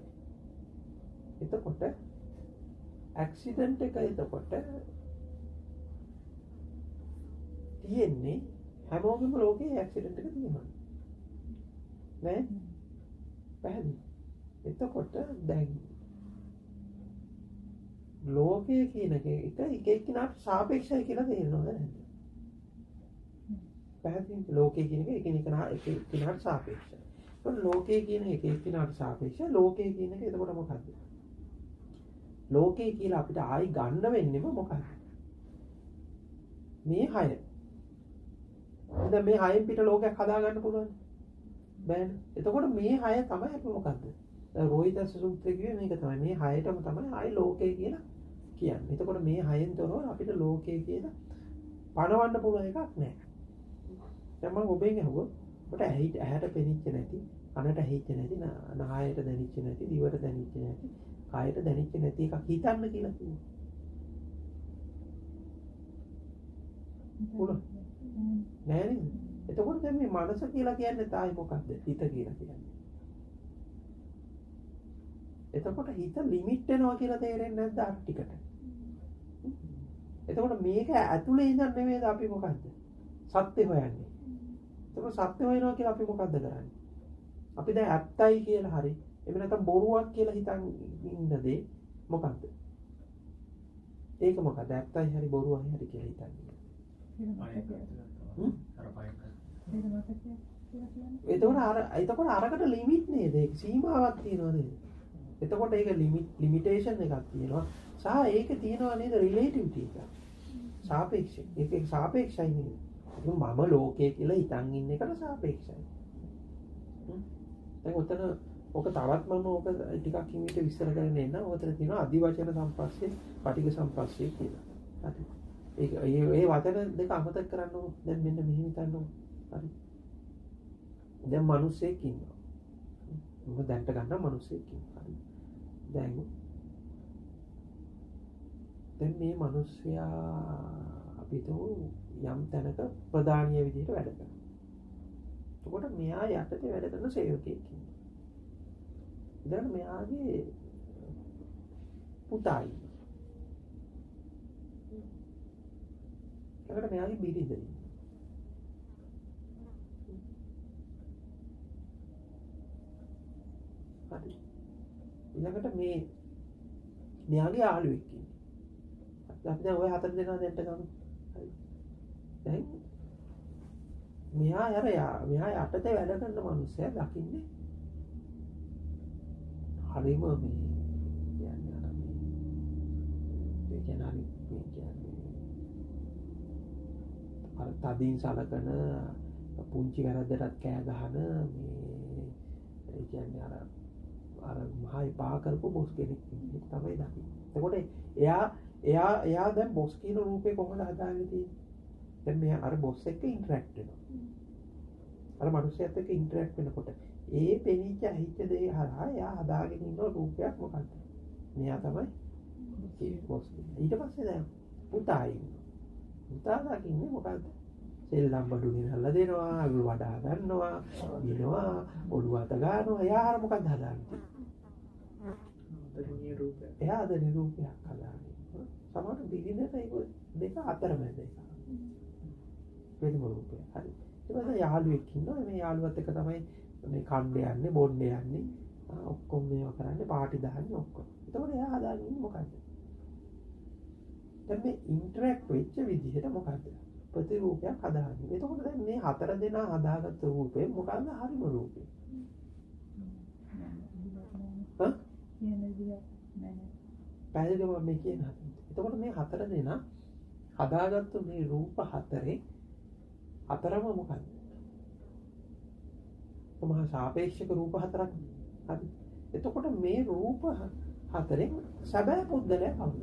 එතකොට ඇක්සිඩන්ට් එක එතකොට තියෙන්නේ හැමෝගෙම ලෝකේ ඇක්සිඩන්ට් එක තියෙනවා. නෑ? පැහැදිලි. එතකොට දැන් ලෝකයේ කියන එක එක එක්කිනාට සාපේක්ෂයි කියලා තේරෙනවද නැද්ද? පැහැදිලි. ලෝකයේ කියන එක එකිනෙකාට සාපේක්ෂයි. ඒත් ලෝකයේ කියන එක එකිනෙකාට සාපේක්ෂයි. ලෝකයේ කියන එක එතකොට මොකද්ද? ලෝකයේ කියලා අපිට ආයි ගන්න වෙන්නේම මොකක්ද? මේ 6. දැන් මේ 6න් පිට ලෝකයක් හදා ගන්න පුළුවන්. බෑනේ. එතකොට මේ 6 තමයි අපි මොකද්ද? දැන් රෝහිතස් සූත්‍රයේ කිව්වේ මේක තමයි. මේ 6ටම තමයි ආයි ලෝකය කියලා කියන්නේ. එතකොට මේ 6න් තොරව අපිට ලෝකය කියලා පණවන්න පුළුවන් එකක් නැහැ. දැන් මම ඔබෙන් අහුවා ඔබට ඇහැට පෙනිච්ච නැති, කනට ඇහිච්ච නැති, නහයට දැනෙච්ච නැති, දිවට දැනෙච්ච නැති, කායට දැනෙච්ච නැති එකක් හිතන්න කියලා කිව්වා. පුළුවන්. නෑ නේද? එතකොට දැන් මේ මනස කියලා කියන්නේ තායි මොකක්ද? හිත කියලා කියන්නේ. එතකොට හිත ලිමිට් වෙනවා කියලා තේරෙන්නේ නැද්ද අර ටිකට? එතකොට මේක ඇතුලේ ඉඳන් නෙමෙයිද අපි මොකද්ද? සත්‍ය හොයන්නේ. එතකොට සත්‍ය හොයනවා කියලා අපි මොකද්ද කරන්නේ? අපි දැන් ඇත්තයි කියලා හරි එහෙම නැත්නම් බොරුවක් කියලා හිතන් ඉන්නදේ මොකද්ද? ඒක මොකද්ද? ඇත්තයි හරි බොරුවයි හරි කියලා හිතන්නේ. එතකොට අරකට ලිමිට් නේද? ඒක සීමාවක් තියෙනවා නේද? එතකොට ඒක ලිමිටේෂන් එකක් තියෙනවා. සහ ඒක තියෙනවා නේද රිලේටිවිටි එක. සාපේක්ෂයි. ඒක සාපේක්ෂයි නේද? මම ලෝකයේ කියලා හිතන් ඉන්න එකට සාපේක්ෂයි. දැන් ඔතන ඔක තවත් මම ඔක ටිකක් හිමීට විස්තර කරගෙන එන්න. ඔතන තියෙනවා අදිවචන සම්පස්සේ, පටිඝ සම්පස්සේ කියලා. හරි. ඒ වචන දෙක අමතක කරන්න ඕන. දැන් මෙන්න මෙහෙම හිතන්න ඕන. හරි. දැන් මිනිස්සෙක් ඉන්නවා. මම දැන්ට ගන්න මිනිස්සෙක් හරි දැන් මේ මිනිස්සයා අපිට යම් තැනක ප්‍රධානීය විදිහට වැඩ කරනවා. එතකොට මෙයා යටතේ වැඩ කරන සේවකයෙක් ඉන්නවා. දැන් මෙයාගේ පුතා ඉන්නවා. ඒකට මෙයාගේ බිරිඳ ඉන්නවා. හරි. ඊළඟට මෙයාගේ යාළුවෙක් ඉන්නවා. අපි දැන් ওই 4 දෙනා දැන්ට ගමු. හරි. දැන් මෙයා යටතේ වැඩ කරන මිනිස්සයා දකින්නේ හරිම මේ කියන්නේ අර මේ කියන්නේ අර තදින් සලකන පුංචි වැරද්දටත් කෑ ගහන මේ ඒ කියන්නේ අර මහා එපා කරපු බොස් කෙනෙක් තමයි දකින්නේ. එතකොට එයා දැන් බොස් කියන රූපේ කොහොමද හදාගෙන තියෙන්නේ? දැන් මෙයා අර බොස් එක්ක ඉන්ටරැක්ට් වෙනවා. අර මිනිස්සයාත් එක්ක ඉන්ටරැක්ට් වෙනකොට ඒ පෙනිච්ච හිත දේ හරහා එයා හදාගෙන ඉන්න රූපයක් මොකක්ද? මෙයා තමයි බොස්. ඊට පස්සේ දැන් පුතා ඉන්නවා. පුතා දකින්නේ මොකද්ද? සෙල්ලම් බඩු ගෙනල්ලා දෙනවා, අගුල් වඩා ගන්නවා, දිනවා, ඔළුව අත ගන්නවා. එයා අර මොකක්ද හදාන්නේ? ආදරණීය රූපයක්. එයා ආදරණීය රූපයක් හදාන්නේ. සමහර බිරිඳට ඒක දෙක අතරමැද එක. වෙනම රූපයක්. හරි. ඊට පස්සේ යාළුවෙක් ඉන්නවා. මේ යාළුවත් එක්ක තමයි මේ කණ්ඩ යන්නේ, බොන්න යන්නේ, ඔක්කොම මේවා කරන්නේ, පාටි දාන්නේ ඔක්කොම. එතකොට එයා හදාගෙන ඉන්නේ මොකද්ද? දැන් මේ ඉන්ටරැක්ට් වෙච්ච විදිහට මොකද්ද? ප්‍රතිරූපයක් හදාගන්න. එතකොට දැන් මේ 4 දෙනා හදාගත්ත රූපේ මොකද්ද හරිම රූපේ? පැහැදිලිව මේ කියන හදන්නේ. එතකොට මේ 4 දෙනා හදාගත්තු මේ රූප හතරේ හතරම මොකද්ද? මහා සාපේක්ෂක රූප හතරක්. හරි. එතකොට මේ රූප හතරෙන් සැබෑ පුද්ගලයා කවුද?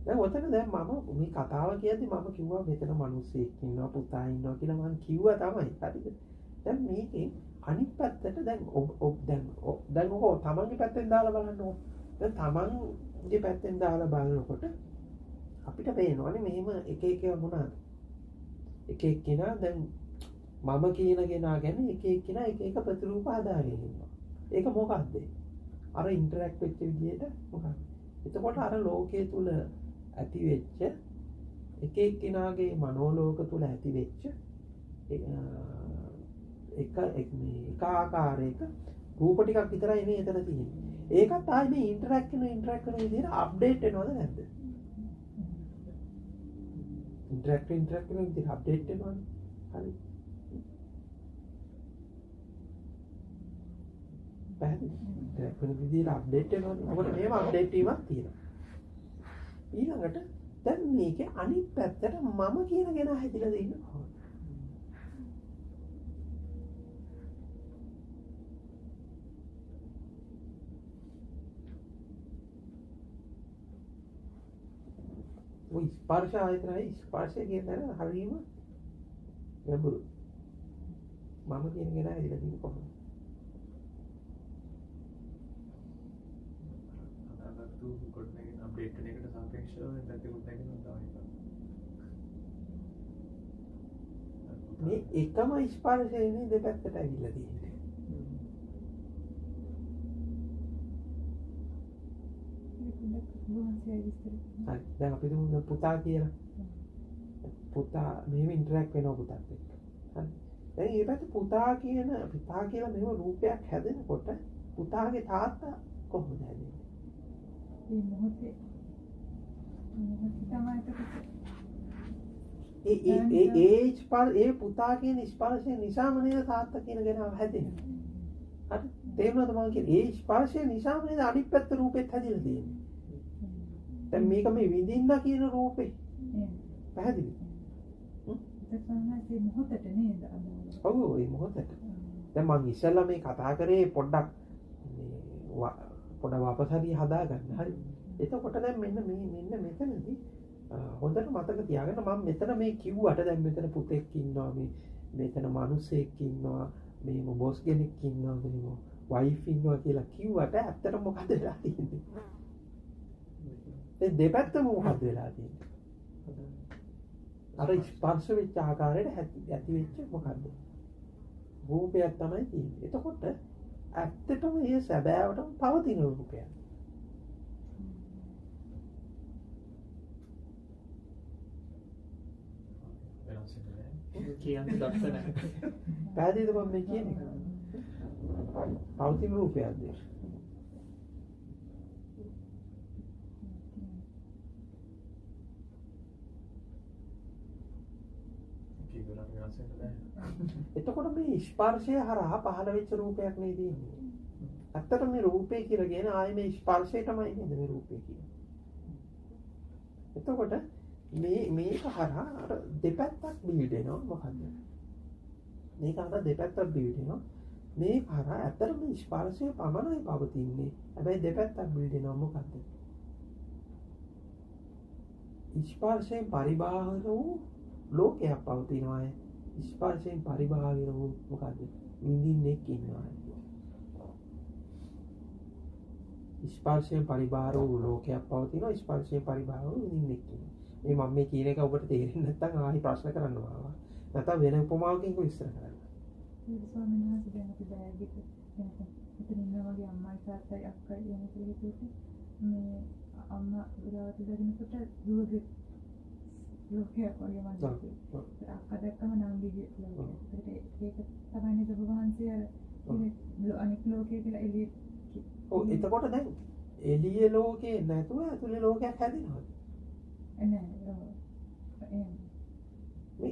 දැන් ඔතන දැන් මම මේ කතාව කියද්දි මම කිව්වා මෙතන මිනිස්සෙක් ඉන්නවා පුතා ඉන්නවා කියලා මම කිව්වා තමයි. හරිද? දැන් මේකේ අනිත් පැත්තට දැන් දැන් ඔක තමන්ගේ පැත්තෙන් දාලා බලන්නකො. දැන් තමන්ගේ පැත්තෙන් දාලා බලනකොට අපිට පේනවනේ මෙහෙම එක එක මොනවාද? එක එක්කිනා දැන් මම කියන කෙනා ගැන එක එක්කිනා එක එක ප්‍රතිරූප හදාගෙන ඉන්නවා. ඒක මොකක්ද? අර ඉන්ටරැක්ට් වෙච්ච විදිහට මොකක්ද? එතකොට අර ලෝකයේ තුල ඇති වෙච්ච එක එක්කිනාගේ මනෝලෝක තුල ඇති වෙච්ච එක ආකාරයක රූප ටිකක් විතරයි මේ එතන තියෙන්නේ. ඒකත් ආයේ මේ ඉන්ටරැක්ට් කරන විදිහට අප්ඩේට් වෙනවද නැද්ද? ඉන්ටරැක්ට් කරන විදිහට අප්ඩේට් වෙනවද? හරි. පැහැදිලි. ඉන්ටරැක්ට් කරන විදිහට අප්ඩේට් වෙනවද? මොකද මේව අප්ඩේට් වීමක් තියෙනවා. ඊළඟට දැන් මේකේ අනිත් පැත්තට මම කියන කෙනා හැදිලා දෙන්නවා. ඔය ස්පර්ශ ආයතනයි ස්පර්ශය කියන තැන හරීම ගැඹුරු. මම කියන කෙනා හැදිලා තියෙන්නේ කොහොමද? අදාළතු කොට නැගෙන අප්ඩේට් කරන එකට සාපේක්ෂව පැතිකුත් නැගෙනවා තමයි. මේ එකම ස්පර්ශයනේ දෙපැත්තට ඇවිල්ලා තියෙන්නේ. හරි. දැන් අපි දුන්නු පුතා කියලා. පුතා මෙහෙම ඉන්ටරැක්ට් වෙනවා පුතාත් එක්ක. හරි. දැන් මේ පැත්තේ පුතා කියලා මෙහෙම රූපයක් හැදෙනකොට පුතාගේ තාත්තා කොහොමද හැදෙන්නේ? මේ මොහොතේ තමයි ඒ පුතා කියන ස්පර්ශය නිසාම නේද තාත්තා කියන කෙනා හැදෙන්නේ. හරි. තේරුණාද මම කියන්නේ? ඒ ස්පර්ශය නිසාම නේද අනිත් පැත්ත රූපෙත් හැදිලා තියෙන්නේ. දැන් මේක මේ විඳින්න කියන රූපේ. පැහැදිලි? ඒක තමයි මොහොතට නේද? ඔව් ඒ මොහොතට. දැන් මම ඉස්සෙල්ලා මේ කතා කරේ පොඩ්ඩක් මේ පොඩ වාපස් හරි හදාගන්න. හරි. එතකොට දැන් මෙන්න මෙතනදී හොඳට මතක තියාගන්න මම මෙතන මේ කිව්වට දැන් මෙතන පුතෙක් ඉන්නවා මේ මෙතන මිනිස්සෙක් ඉන්නවා මේම බොස් කෙනෙක් ඉන්නවා මේම වයිෆ් ඉන්නවා කියලා කිව්වට ඇත්තට මොකද වෙලා තියෙන්නේ? ඒ දෙපැත්තම මොකද වෙලා තියෙන්නේ? අර ස්පර්ශ වෙච්ච ආකාරයට ඇති වෙච්ච මොකද්ද? රූපයක් තමයි තියෙන්නේ. එතකොට ඇත්තටම මේ සැබෑවටම පවතින රූපයක්. කියන්න දක්ෂ නැහැ. පැහැදිලිද මම මේ කියන්නේ? පවතින රූපයක්ද? එතකොට මේ ස්පර්ශය හරහා පහළ වෙච්ච රූපයක් නේ තියෙන්නේ. ඇත්තට මේ රූපේ කියලා කියන ආයේ මේ ස්පර්ශයටමයි නේද මේ රූපේ කියන්නේ. එතකොට මේක හරහා අර දෙපැත්තක් බිහිවෙනවා මොකද්ද? මේක හරහා දෙපැත්තක් බිහිවෙනවා. මේ හරහා ඇත්තට මේ ස්පර්ශය පමණයි පවතින්නේ. හැබැයි දෙපැත්තක් බිහිවෙනවා මොකද්ද? ස්පර්ශයෙන් පරිබාහිර වූ ලෝකයක් පවතිනවා. ස්පර්ශයෙන් පරිබාහිර වූ මොකද්ද? විඳින්නෙක් ඉන්නවා. ස්පර්ශයෙන් පරිබාහිර වූ ලෝකයක් පවතිනවා. ස්පර්ශයෙන් පරිබාහිර වූ විඳින්නෙක් ඉන්නවා. මේ මම මේ කියන එක ඔබට තේරෙන්නේ නැත්නම් ආයි ප්‍රශ්න කරන්න ඕනවා. නැත්නම් වෙන උපමාවකින් විස්තර කරන්න. මේ ස්වාමීන් වහන්සේ දැන් අපි බෑග් එක එතන ඉන්නවා වගේ අම්මයි තාත්තයි අක්කයි යන කියලා කිව්වොත් මේ අම්මා ගාවට දකින්නකොට දුවගේ ලෝකයක් වගේ මම අක්කා දැක්කම නංගිගේ ලෝකයක්. ඒක තමයි නේද ඔබ වහන්සේ අර අනික් ලෝකයේ කියලා එළිය. ඔව් එතකොට දැන් එළිය ලෝකේ නැතුව ඇතුලේ ලෝකයක් හැදෙනවා.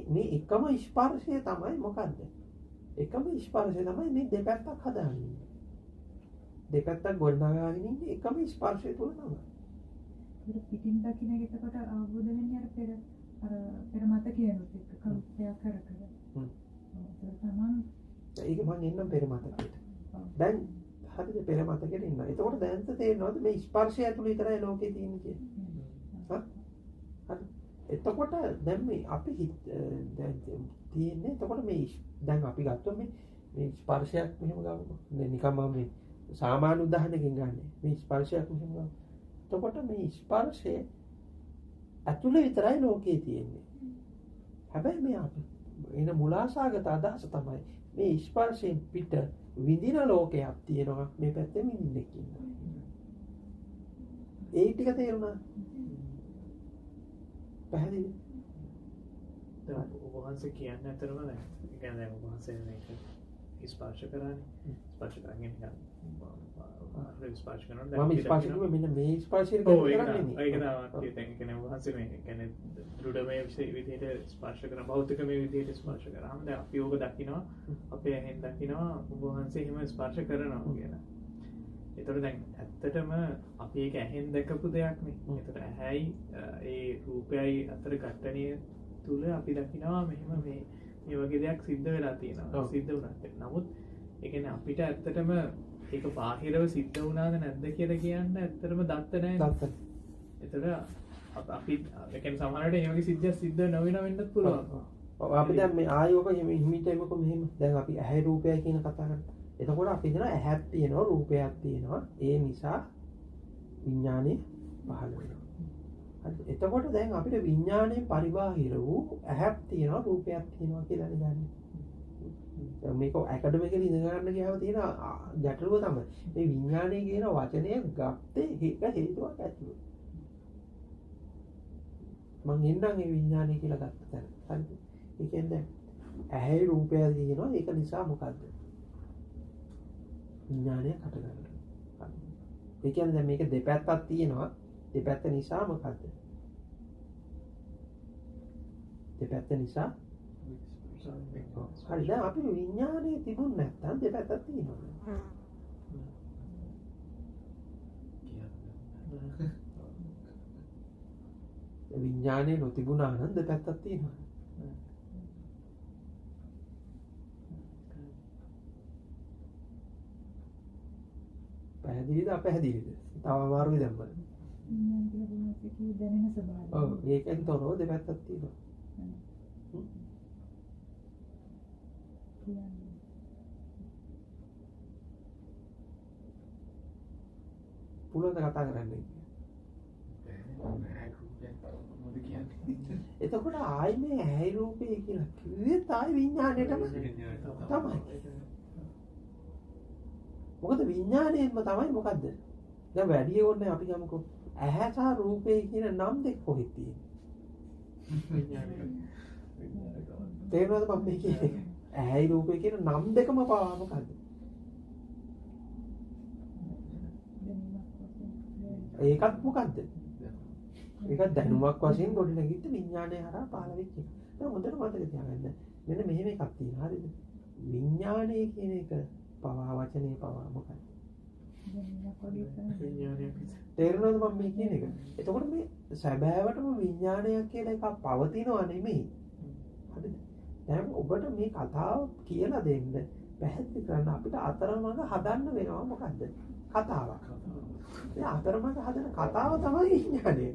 මේ එකම ස්පර්ශය තමයි මොකද්ද? එකම ස්පර්ශය තමයි මේ දෙපැත්තක් හදාගන්නේ. දෙපැත්තක් ගොඩනගාගෙන ඉන්නේ එකම ස්පර්ශය තුල තමයි. ඒක පිටින් දකින්න එකට අවබෝධ වෙන්නේ අර පෙර මත කියනොත් එක්ක කල්පයක් කර. ඒක මම එන්නම් පෙර මතකයට. දැන් හරිද පෙර මතකෙට ඉන්න. එතකොට දැන් තේරෙනවද මේ ස්පර්ශය ඇතුළේ විතරයි ලෝකේ තියෙන්නේ කියන්නේ? හරි. එතකොට දැන් මේ අපි දැන් තියෙන්නේ එතකොට මේ දැන් අපි ගත්තොත් මේ ස්පර්ශයක් මෙහෙම ගමුකෝ. නිකම්ම මේ සාමාන්‍ය උදාහරණයකින් ගන්න. මේ ස්පර්ශයක් මෙහෙම ගමු. එතකොට මේ ස්පර්ශය ඇතුළේ විතරයි ලෝකේ තියෙන්නේ. හැබැයි මේ අපි එන මුලාසාගත අදහස තමයි මේ ස්පර්ශයෙන් පිට විඳින ලෝකයක් තියෙනවා. මේ පැත්තේ විඳින්නෙක් ඉන්නවා. ඒ ටික තේරුණා? පැහැදිලි? දැන් ඔබ වහන්සේ කියන්නේ අතරම දැන් ඒ කියන්නේ ඔබ වහන්සේ මේක ස්පර්ශ කරන්නේ. ස්පර්ශ කරන්නේ නිකන් ස්පර්ශ කරනවා. මම ස්පර්ශ කිව්වේ මෙන්න මේ ස්පර්ශය කරන්නේ. ඒක තමයි කියන්නේ ඔබ වහන්සේ මේ කියන්නේ දෘಢමය විදිහට ස්පර්ශ කරන භෞතිකමය විදිහට ස්පර්ශ කරාම දැන් අපි ඕක දකිනවා අපේ ඇහෙන් දකිනවා ඔබ වහන්සේ එහෙම ස්පර්ශ කරනවා කියලා. ඒතර දැන් ඇත්තටම අපි ඒක ඇහෙන් දැකපු දෙයක් නේ. ඒතර ඇහැයි ඒ රූපයයි අතර ඝට්ටණය තුල අපි දකිනවා මෙහෙම මේ වගේ දෙයක් සිද්ධ වෙලා තියෙනවා. සිද්ධ වුණා. නමුත් ඒ කියන්නේ අපිට ඇත්තටම ඒක බාහිරව සිද්ධ වුණාද නැද්ද කියලා කියන්න ඇත්තටම දත්ත නැහැ. ඒතර අපි ඒ කියන්නේ සමහරවිට මේ වගේ සිද්ධියක් සිද්ධ නොවෙන වෙන්නත් පුළුවන්. අපි දැන් මේ ආයෝක හිමිට එමුකෝ මෙහෙම. දැන් අපි ඇහැ රූපය කියන කතා කරා. එතකොට අපි හිතනවා ඇහක් තියෙනවා රූපයක් තියෙනවා. ඒ නිසා විඥානේ පහළ වෙනවා. හරි. එතකොට දැන් අපිට විඥානේ පරිබාහිර වූ ඇහක් තියෙනවා රූපයක් තියෙනවා කියලා නේද? දැන් මේක ඇකඩමිකලි ඉගෙන ගන්න ගියාම තියෙන ගැටලුව තමයි මේ විඥානය කියන වචනය ගත්තේ එක හේතුවක් ඇතුළු. මම එන්නම් මේ විඥානය කියලා ගත්ත තැන. හරිද? ඒ කියන්නේ ඇහැයි රූපය තියෙනවා ඒක නිසා මොකද්ද? විඥානය හට ගන්නවා. ඒ කියන්නේ දැන් මේක දෙපැත්තක් තියෙනවා. දෙපැත්ත නිසා මොකද්ද? දෙපැත්ත නිසා හරි දැන් අපි විඥානයේ තිබුණ නැත්නම් දෙපැත්තක් තියෙනවා. විඥානයේ නොතිබුණා නම් දෙපැත්තක් තියෙනවා. පැහැදිලිද අපැහැදිලිද? තව අමාරුයි දැන් බලන්න. විඥාන කියලා බුදුන්සේ කිව්ව දැනෙන ස්වභාවය. ඔව් ඒකෙන් තොරව දෙපැත්තක් තියෙනවා. කියන්නේ පුළුවන් ද කතා කරන්න. එතකොට ආයි මේ ඇයි රූපේ කියලා කිව්වේ තායි විඥාණයටම තමයි. මොකද විඥාණයෙන්ම තමයි මොකද්ද? දැන් වැඩි ඕනේ අපි ගමුකෝ ඇහැ සහ රූපේ කියන නම් දෙක කොහෙද තියෙන්නේ? තේරෙනවද මම මේ කියන්නේ? ඇහැයි රූපේ කියන නම් දෙකම පාවා මොකද්ද? ඒකත් මොකද්ද? ඒක දැනුමක් වශයෙන් ගොඩ නැගිට විඥානය හරහා පහළ වෙච්ච එක. ඒක හොඳට මතක තියාගන්න. මෙන්න මෙහෙම එකක් තියෙනවා. හරිද? විඥානය කියන එක පවා වචනේ පවා මොකක්ද? තේරෙනවද මම මේ කියන එක? එතකොට මේ සැබෑවටම විඥානයක් කියලා එකක් පවතිනවා නෙමෙයි. හරිද? දැන් ඔබට මේ කතාව කියලා දෙන්න පැහැදිලි කරන්න අපිට අතරමඟ හදන්න වෙනවා මොකද්ද? කතාවක්. ඒ අතරමඟ හදන කතාව තමයි විඥානය.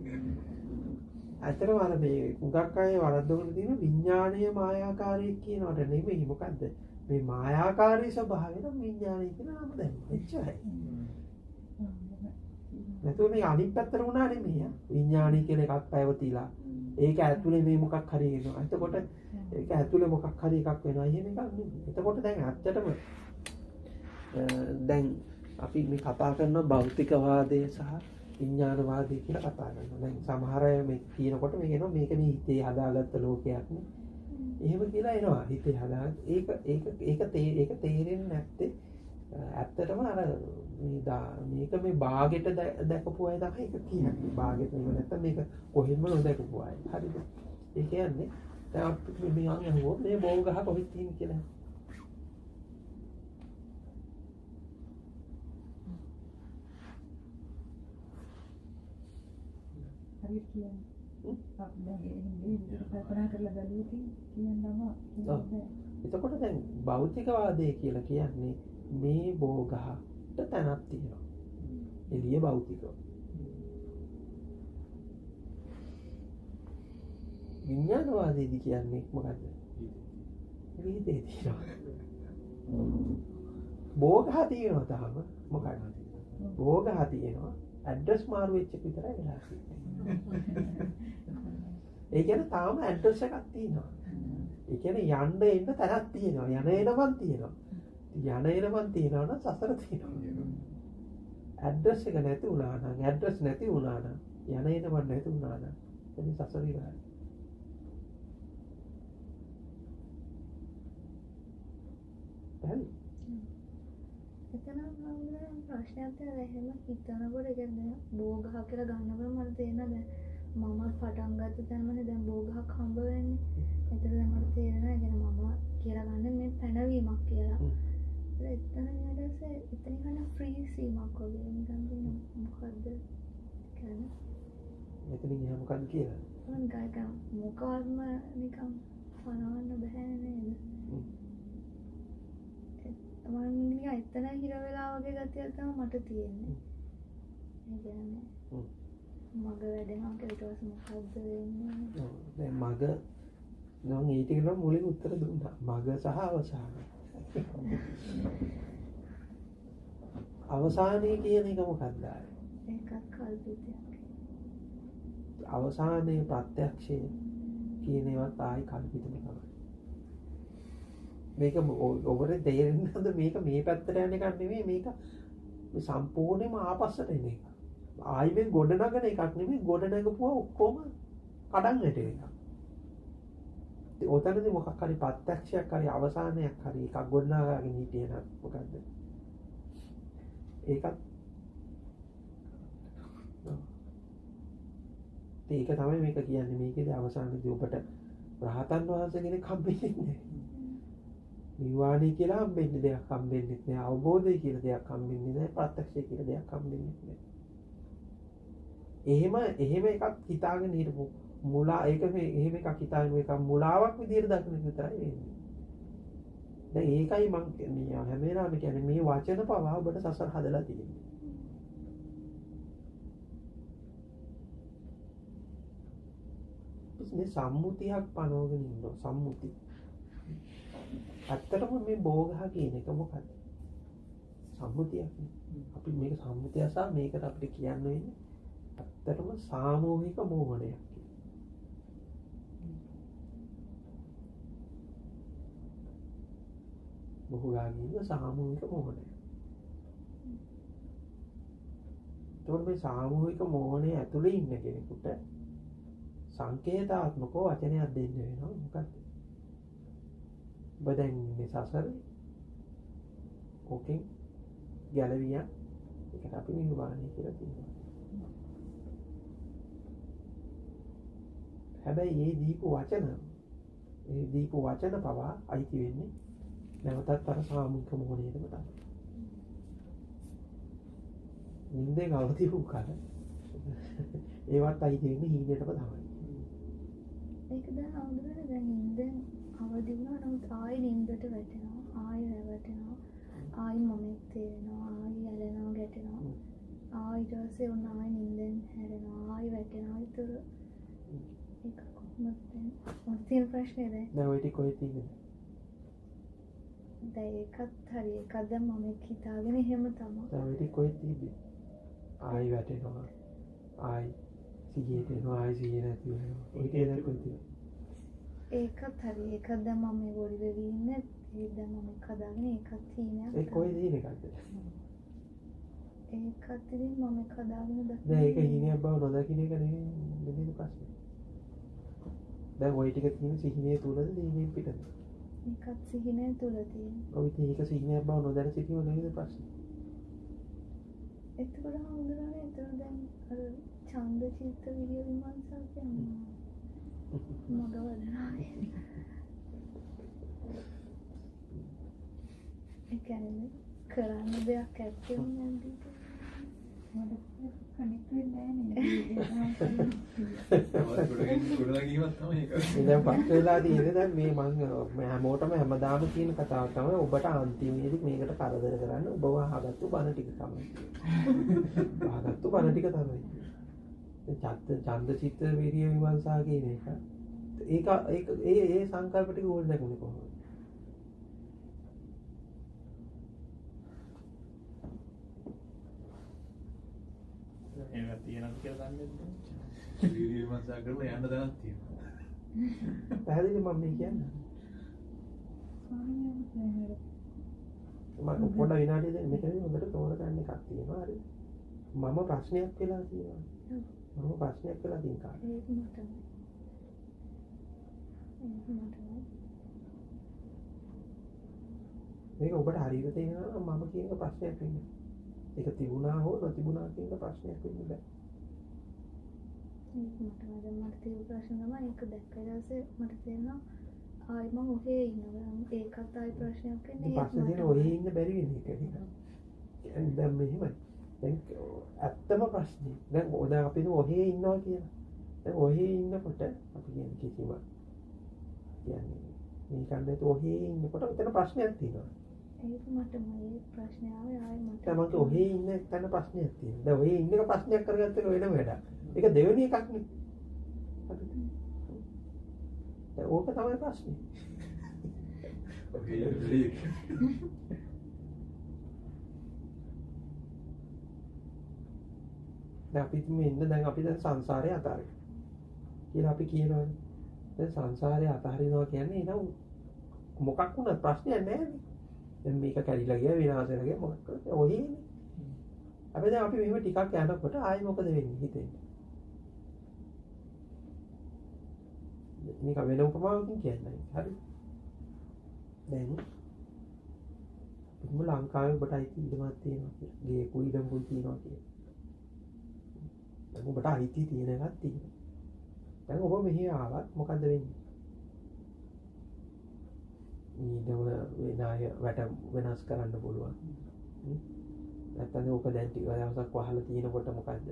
ඇත්තටම අර මේ හුඟක් අය වරද්දගෙන තියෙන විඥානීය මායාකාරී කියනවට නෙමෙයි මොකද්ද? මේ මායාකාරී ස්වභාවය නම් විඥානය කියන නම දැන් එච්චරයි. නැතුව මේ අනිත් පැත්තට වුණා නෙමෙයි. විඥානය කියන එකක් පැවතිලා ඒක ඇතුලේ මේ මොකක් හරි එනවා. එතකොට ඒක ඇතුලේ මොකක් හරි එකක් වෙනවා. එහෙම එකක් නෙමෙයි. එතකොට දැන් ඇත්තටම දැන් අපි මේ කතා කරන භෞතිකවාදය සහ විඥානවාදය කියලා කතා කරනවා. දැන් සමහර අය මේ කියනකොට මේ කියනවා මේක මේ හිතේ හදාගත්ත ලෝකයක් නේ. එහෙම කියලා එනවා. හිතේ හදාගත්ත ඒක තේරෙන්නේ නැත්තේ ඇත්තටම අර මේක මේ බාගෙට දැකපු අය තමයි ඒක කියන්නේ. බාගෙට නෙවෙයි නැත්තම් මේක කොහෙන්ම නොදැකපු අය. හරිද? ඒ කියන්නේ දැන් අපි මේ අහුවොත් මේ බෝල් ගහ කොහෙද තියෙන්නේ කියලා. හරි කියන්නේ. අපි දැන් මේ කල්පනා කරලා බලුවොත් කියන්නම එතකොට දැන් භෞතිකවාදය කියලා කියන්නේ මේ බෝගහට තැනක් තියෙනවා. එළිය භෞතිකව. විඥානවාදයේදී කියන්නේ මොකද්ද? විහිදේ තියෙනවා. බෝගහ තියෙනවා තාම මොකක්ද? බෝගහ තියෙනවා. ඇඩ්‍රස් මාරු වෙච්ච එක විතරයි වෙලා තියෙන්නේ. ඒ කියන්නේ තාම ඇඩ්‍රස් එකක් තියෙනවා. ඒ කියන්නේ යන්න එන්න තැනක් තියෙනවා. යන එනමන් තියෙනවා. යන එනමන් තියෙනවා නම් සසර තියෙනවා. ඇඩ්‍රස් එක නැති වුණා නම් ඇඩ්‍රස් නැති වුණා නම් යන එනමන් නැති වුණා නම් එනි සසර ඉවරයි. හරි. එතන මම ප්‍රශ්නයක් තියෙනවා එහෙම හිතනකොට කියන්නේ බෝගහ කියලා ගන්නකොට මට තේරෙනවා දැන් මම පටන් ගත්ත තැනමනේ දැන් බෝගහක් හම්බ වෙන්නේ. එතන දැන් මට තේරෙනවා කියන්නේ මම කියලා ගන්න මේ පැනවීමක් කියලා. එතන ඊට පස්සේ එතන ගන්න ෆ්‍රී සීමක් වගේ නිකන් මොකද්ද කියන්නේ? මෙතනින් එහා මොකද්ද කියලා? මම ගායක මොකක්ම නිකන් පනවන්න බෑ නේද? මම නිකන් එතන හිර වෙලා වගේ ගතියක් තමයි මට තියෙන්නේ. ඒ කියන්නේ මග වැඩෙනවා කියලා ඊට පස්සේ මොකද්ද වෙන්නේ? දැන් මග නම් ඊට කියලා මුලින් උත්තර දුන්නා. මග සහ අවසාන. අවසානයේ කියන එක මොකක්ද? ඒකත් කල්පිතයක්. අවසානයේ ප්‍රත්‍යක්ෂය කියන ඒවත් ආයි කල්පිතම තමයි. මේක ඔබට තේරෙන්නද මේක මේ පැත්තට යන එකක් නෙමෙයි මේක සම්පූර්ණයෙන්ම ආපස්සට එන එක. ආයි මේ ගොඩනගන එකක් නෙමෙයි ගොඩනගපුවා ඔක්කොම කඩන් වැටෙන එකක්. ඒ ඔතනදී මොකක් හරි ප්‍රත්‍යක්ෂයක් හරි අවසානයක් හරි එකක් ගොඩනගාගෙන හිටියනම් මොකද්ද? ඒක තමයි මේක කියන්නේ මේකේදී අවසානයේදී ඔබට රහතන් වහන්සේ කෙනෙක් හම්බෙන්නේ නැහැ. නිවාණය කියලා හම්බෙන්නේ දෙයක් හම්බෙන්නේ නැහැ. අවබෝධය කියලා දෙයක් හම්බෙන්නේ නැහැ. ප්‍රත්‍යක්ෂය කියලා දෙයක් හම්බෙන්නේ නැහැ. එහෙම එකක් හිතාගෙන හිටපු මුලා ඒක මේ එහෙම එකක් හිතාගෙන මේක මුලාවක් විදියට දකින්න විතරයි වෙන්නේ. දැන් ඒකයි මම කියන්නේ හැම වෙලාවෙම කියන්නේ මේ වචන පවා ඔබට සසර හදලා තියෙන්නේ. මේ සම්මුතියක් පනවගෙන ඉන්නවා සම්මුති. ඇත්තටම මේ බෝගහ කියන එක මොකක්ද? සම්මුතියක්. අපි මේක සම්මුතිය සහ මේකට අපිට කියන්න වෙන්නේ ඇත්තටම සාමූහික මෝහනයක්. බොහෝගාමීව සාමූහික මෝහනය. එතකොට මේ සාමූහික මෝහනය ඇතුළේ ඉන්න කෙනෙකුට සංකේතාත්මකව වචනයක් දෙන්න වෙනවා. මොකක්ද? ඔබ දැන් මේ සසරේ ඕකෙන් ගැලවියා ඒකට අපි නිර්වාණය කියලා කියනවා. හැබැයි මේ දීපු වචන පවා අයිති වෙන්නේ නැවතත් අර සාමූහික මොහොනේටම තමයි. නින්දේ ගවති වූ කල ඒවත් අයිති වෙන්නේ හීනෙටම තමයි. ඒක දැන් හඳුනන දැන් නින්දෙන් අවදි වුණා නමුත් ආයෙ නින්දට වැටෙනවා ආයෙ රැවටෙනවා ආයෙ මමෙක් තේරෙනවා ආයෙ ඇලෙනවා ගැටෙනවා ආයෙ ඊට පස්සේ ඔන්න ආයෙ නින්දෙන් හැරෙනවා ආයෙ වැටෙනවා. ඒතර ඒක කොහොමද දැන් මට තියෙන ප්‍රශ්නේ දැන් ඔය ටික ඔය තියෙන්නේ දැන් ඒකත් හරි එකක් දැන් මමෙක් හිතාගෙන එහෙම තමයි. දැන් ඔය ටික ඔය තියෙන්නේ ආයෙ වැටෙනවා ආයෙ සිහියට එනවා ආයෙ සිහිය නැති වෙනවා. ඔය ටික දැන් කොයි තියෙන්නේ ඒකත් හරි එකක් දැන් මම මේ ගොඩි වෙවි ඉන්නේ ඒක දැන් මම හදාගෙන ඒකත් හීනයක්. ඒ කොයි දින එකක්ද? ඒකත් ඉතින් මම හදාගෙන දැක්කේ. දැන් ඒක හීනයක් බව නොදකින්න එක නෙමෙයි ප්‍රශ්නේ. දැන් ওই ටික තියෙන සිහිනේ තුලද සිහිනේ පිටද? ඒකත් සිහිනේ තුල තියෙනවා. ඔය ටික සිහිනයක් බව නොදැන සිටීම නෙමෙයි ප්‍රශ්නේ. එතකොට හඳුනන්නේ එතන දැන් අර ඡන්ද චිත්ත විරිය විමර්ශන කියන්නේ මග වදනවා. ඒ කියන්නේ කරන්න දෙයක් ඇත්තෙම නැද්ද? මට කනෙක්ට් වෙන්නේ නැහැ දැන් පස් වෙලා තියෙන්නේ දැන් මේ මම හැමෝටම හැමදාම කියන කතාව තමයි ඔබට අන්තිමේදී මේකට කරදර කරන්න ඔබ වහගත්තු බණ ටික තමයි. වහගත්තු බණ ටික තමයි. ඡන්ද චිත්ත විරිය විමර්ශා කියන එක. ඒක ඒ සංකල්ප ටික ඕල් නැගුණේ කොහොමද? ඒවා තියෙනවද කියලා දන්නේ නැහැ. වීඩියෝ විමර්ශන කරලා යන්න දැනක් තියෙනවා. පැහැදිලි මම මේ කියන්නේ. මම පොඩ විනාඩිය දෙන්න මෙතන හොඳට තෝරගන්න එකක් තියෙනවා. හරි. මම ප්‍රශ්නයක් වෙලා තියෙනවා. මම ප්‍රශ්නයක් වෙලා තියෙන කාට? ඒක මටම. මේක ඔබට හරියට තේරෙනවා නම් මම කියන එක ප්‍රශ්නයක් වෙන්නේ. ඒක තිබුණා හෝ නොතිබුණා කියන ප්‍රශ්නයක් වෙන්නේ නැහැ. මට තියෙන ප්‍රශ්න තමයි ඒක දැක්ක දවසේ මට තේරෙනවා ආයි මම ඔහේ ඉන්නවා. ඒකත් ආයි ප්‍රශ්නයක් වෙන්නේ. ප්‍රශ්න තියෙන ඔහේ ඉන්න බැරි වෙන එක නේද? දැන් මෙහෙමයි. දැන් ඇත්තම ප්‍රශ්නේ. දැන් අපි ඔහේ ඉන්නවා කියලා. දැන් ඔහේ ඉන්නකොට අපි කියන්නේ කිසිම කියන්නේ මේකන්දේ ඔහේ ඉන්නකොට උතන ප්‍රශ්නයක් තියෙනවා. ඒක මට මේ ප්‍රශ්නේ ආවේ ආයි මට. තමන්ට ඔහේ ඉන්න තැන ප්‍රශ්නයක් තියෙනවා. දැන් ඔහේ ඉන්න එක ප්‍රශ්නයක් කරගත්ත එක වෙනම වැඩක්. ඒක දෙවෙනි එකක් නේ. හරිද? දැන් ඕක තමයි ප්‍රශ්නේ. ඔහේ දැන් අපි මේ ඉන්න දැන් අපි දැන් සංසාරේ අතාරින්න කියලා අපි කියනවානේ. දැන් සංසාරේ අතහරිනවා කියන්නේ එනම් මොකක් වුණත් ප්‍රශ්නයක් නැහැ නේ. දැන් මේක කැඩිලා ගියා විනාශ වෙලා ගියා මොකක් කරද ඔහේනේ. අපි දැන් අපි මෙහෙම ටිකක් යනකොට ආයි මොකද වෙන්නේ හිතෙන්නේ? මේක වෙන උපමාවකින් කියන්නේ. හරි. දැන් මුල ලංකාවේ ඔබට අයිති ඉඩමක් තියෙනවා කියලා. ගේ කුයිඩම්කුයි තියෙනවා කියලා. දැන් ඔබට අයිති තියෙන එකක් තියෙනවා. දැන් ඔබ මෙහි ආවත් මොකද වෙන්නේ? ඊදවල වෙනාය වැට වෙනස් කරන්න පුළුවන්. නැත්නම් ඕක දැන් ටික දවසක් වහලා තියෙනකොට මොකද්ද?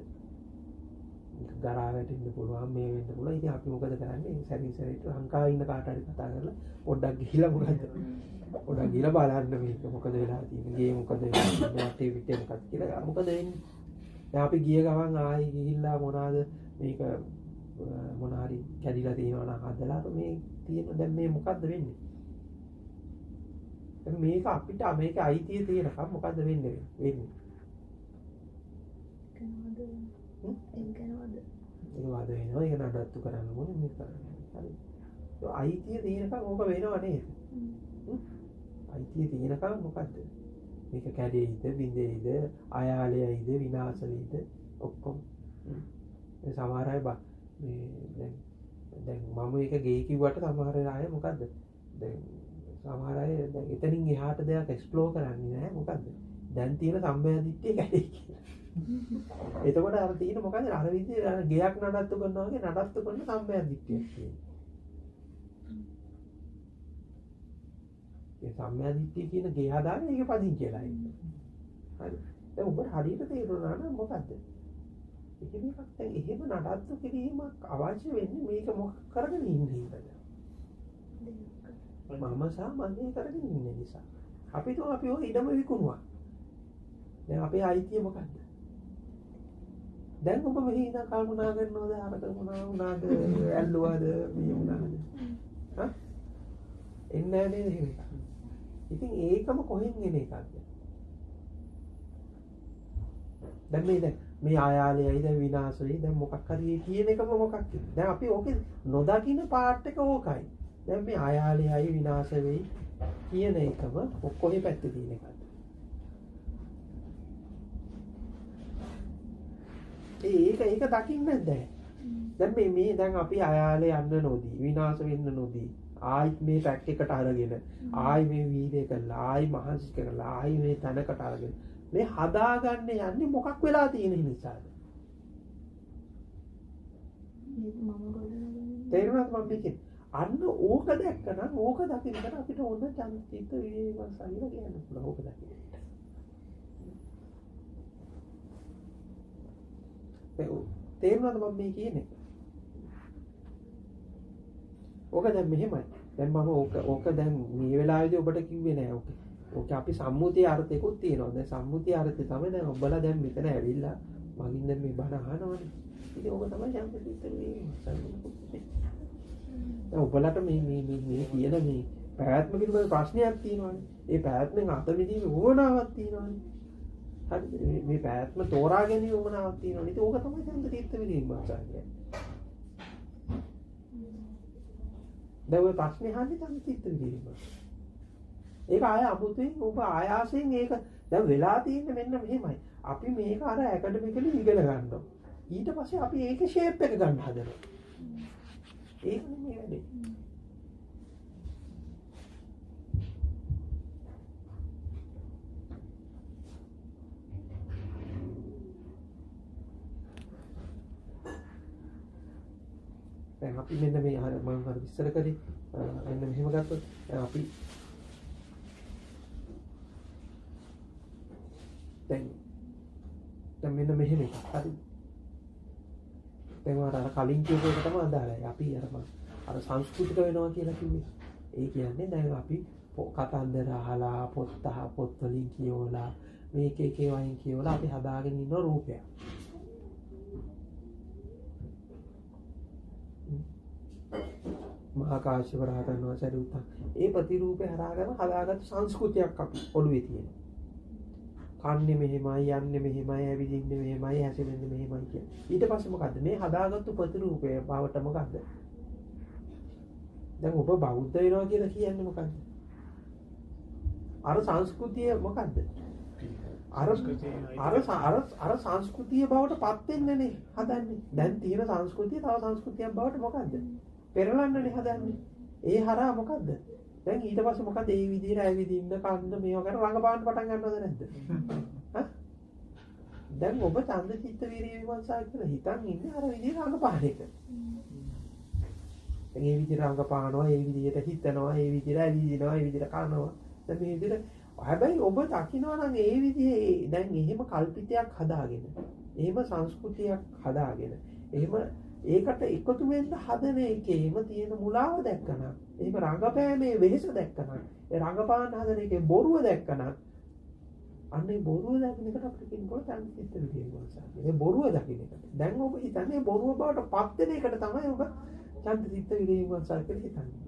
ගරා වැටෙන්න පුළුවන් මේ වෙන්න පුළුවන්. ඉතින් අපි මොකද කරන්නේ? සැරිසරේට ලංකාවේ ඉන්න කාට හරි කතා කරලා පොඩ්ඩක් ගිහිල්ලා මොකද්ද? පොඩ්ඩක් ගිහිල්ලා බලන්න මේක මොකද වෙලා තියෙන්නේ? ගේ මොකද වෙලා තියෙන්නේ? ඇක්ටිවිටි මොකක්ද කියලා මොකද වෙන්නේ? දැන් අපි ගිය ගමන් ආයි ගිහිල්ලා මොනවාද මේක මොන හරි කැඩිලා තියෙනවා නම් හදලා මේ තියෙන දැන් මේ මොකද්ද වෙන්නේ? දැන් මේක අපිට මේක අයිතිය තියෙනකම් මොකද්ද වෙන්නේ? ඒක නේද? ඒක වාද වෙනවා. ඒක නඩත්තු කරන්න ඕනේ මේ කරන්නේ. හරි. ඒ අයිතිය තියෙනකම් ඕක වෙනව නේද? අයිතිය තියෙනකම් මොකද්ද? මේක කැඩෙයිද, බිඳෙයිද, අයාලෙයිද, විනාශ වෙයිද ඔක්කොම. ඒ සමහර අය මේ දැන් මම එක ගේ කිව්වට සමහර අය මොකද්ද? දැන් සමහර අය දැන් එතනින් එහාට දෙයක් එක්ස්ප්ලෝර් කරන්නේ නැහැ. මොකද්ද? දැන් තියෙන සම්බයදිට්ඨිය කැඩෙයි කියලා. එතකොට අර තියෙන මොකද අර විදිහේ අර ගෙයක් නඩත්තු කරනවා වගේ නඩත්තු කරන සම්මයදිට්ඨියක් තියෙනවා. ඒ සම්මයදිට්ඨිය කියන ගේ හදාගෙන ඒක පදින් කියලා ඉන්නවා. හරි. දැන් ඔබට හරියට තේරුණා නම් මොකද්ද? ඒක මේකක් දැන් එහෙම නඩත්තු කිරීමක් අවශ්‍ය වෙන්නේ මේක මොකක් කරගෙන ඉන්නේ හින්දාද? මම සහ මන්නේ කරගෙන ඉන්න නිසා. අපි ඔය ඉඩම විකුණුවා. දැන් අපේ අයිතිය මොකද්ද? දැන් ඔබ මෙහි ඉඳන් කල්පනා කරනවද අරක මොනවා වුණාද ඇල්ලුවාද මේ වුණාද හා එන්නේ නේද එහෙම. ඉතින් ඒකම කොහෙන් එන එකක්ද? දැන් මේ ආයාලයයි දැන් විනාශ වෙයි දැන් මොකක් හරි කියන එකම මොකක්ද? දැන් අපි ඕකේ නොදකින්න පාර්ට් එක ඕකයි. දැන් මේ ආයාලයයි විනාශ වෙයි කියන එකම කොහේ පැත්තේ තියෙන එකක්ද? ඒක දකින්න නැහැ. දැන් මේ දැන් අපි අයාලේ යන්න නොදී විනාශ වෙන්න නොදී ආයිත් මේ ට්‍රැක් එකට අරගෙන ආයි මේ වීඩියෝ කරලා ආයි මහන්සි කරලා ආයි මේ තැනකට අරගෙන මේ හදාගන්න යන්නේ මොකක් වෙලා තියෙන නිසාද? තේරුණාද මම කියන්නේ? අන්න ඕක දැක්කනම් ඕක දකින්නට අපිට ඕන චිත්ත විවේක සංගීත කියන්න පුළුවන්. ඕක දකින්න. තේරුණාද මම මේ කියන්නේ? ඕක දැන් මෙහෙමයි. දැන් මම ඕක දැන් මේ වෙලාවේදී ඔබට කිව්වේ නෑ ඕක. ඕක අපි සම්මුතිය අර්ථයකුත් තියෙනවා. දැන් සම්මුතිය අර්ථය තමයි දැන් ඔබලා දැන් මෙතන ඇවිල්ලා මගින් දැන් මේ බණ අහනවනේ. ඉතින් ඕක තමයි සම්පූර්ණ මේ දැන් ඔබලට මේ කියන මේ පැවැත්ම පිළිබඳ ප්‍රශ්නයක් තියෙනවානේ. ඒ පැවැත්මෙන් අත මිදීමේ ඕනාවක් තියෙනවානේ. හරි මේ පැවැත්ම තෝරා ගැනීම ඕනාවක් තියෙනවානේ. ඉතින් ඕක තමයි සම්පූර්ණ තීර්ථ විදීම මාසාරිය. දැන් ඔය ප්‍රශ්නේ අහන්නේ තමයි තීර්ථ විදීම. ඒක ආය අමුතුවෙන් ඔබ ආයාසයෙන් ඒක දැන් වෙලා තියෙන්නේ මෙන්න මෙහෙමයි. අපි මේක අර ඇකඩමිකලි ඉගෙන ගන්නවා. ඊට පස්සේ අපි ඒකේ ෂේප් එක ගන්න හදනවා. ඒක නෙමෙයි වැඩේ. දැන් අපි මෙන්න මේ මම අර විස්තර කරේ මෙන්න මෙහෙම ගත්තොත් අපි දැන් මෙන්න මෙහෙම එකක් හරි. දැන් අර කලින් කියපු එක තමයි අදාළයි. අපි අර සංස්කෘතික වෙනවා කියලා කිව්වේ. ඒ කියන්නේ දැන් අපි කතන්දර අහලා පොත් වලින් කියවලා මේක එක වයින් කියවලා අපි හදාගෙන ඉන්න රූපයක්. මහා කාශ්‍යප රහතන් වහන්සේ උත්තර ඒ ප්‍රතිරූපේ හදාගත්ත සංස්කෘතියක් අපි ඔළුවේ තියෙනවා. කන්නේ මෙහෙමයි යන්නේ මෙහෙමයි ඇවිදින්නේ මෙහෙමයි හැසිරෙන්නේ මෙහෙමයි කියන. ඊට පස්සේ මොකද්ද මේ හදාගත්තු ප්‍රතිරූපය බවට මොකද්ද? දැන් ඔබ බෞද්ධ වෙනවා කියලා කියන්නේ මොකද්ද? අර සංස්කෘතිය මොකද්ද? අර සංස්කෘතිය බවට පත් වෙන්නනේ හදන්නේ. දැන් තියෙන සංස්කෘතිය තව සංස්කෘතියක් බවට මොකද්ද? පෙරලන්නනේ හදන්නේ. ඒ හරහා මොකද්ද? දැන් ඊට පස්සේ මොකද මේ විදිහට ඇවිදින්න කන්න මේවා කරන රංගපාන්න පටන් ගන්නවද නැද්ද? හා? දැන් ඔබ ඡන්ද චිත්ත වීර්ය විමර්ශා කියලා හිතන් ඉන්නේ අර විදිහට රංගපාන එක. දැන් මේ විදිහට රංගපානවා, මේ විදිහට හිතනවා, මේ විදිහට ඇවිදිනවා, මේ විදිහට කනවා. දැන් මේ විදිහට හැබැයි ඔබ දකිනවා නම් මේ විදිහේ දැන් එහෙම කල්පිතයක් හදාගෙන, එහෙම සංස්කෘතියක් හදාගෙන, එහෙම ඒකට එකතු වෙන්න හදන එකේම තියෙන මුලාව දැක්කනම්, එහෙම රංගපෑමේ වෙහෙස දැක්කනම්, ඒ රංගපාන හදන එකේ බොරුව දැක්කනම් අන්නේ බොරුව දකින්න එකට අපිට කියනකොට චන්දසිත විදීම වංශාවකිය. මේ බොරුව දකින්න එකට. දැන් ඔබ හිතන්නේ බොරුව බවට පත් වෙන එකට තමයි ඔබ චන්දසිත විදීම වංශාව කියලා හිතන්නේ.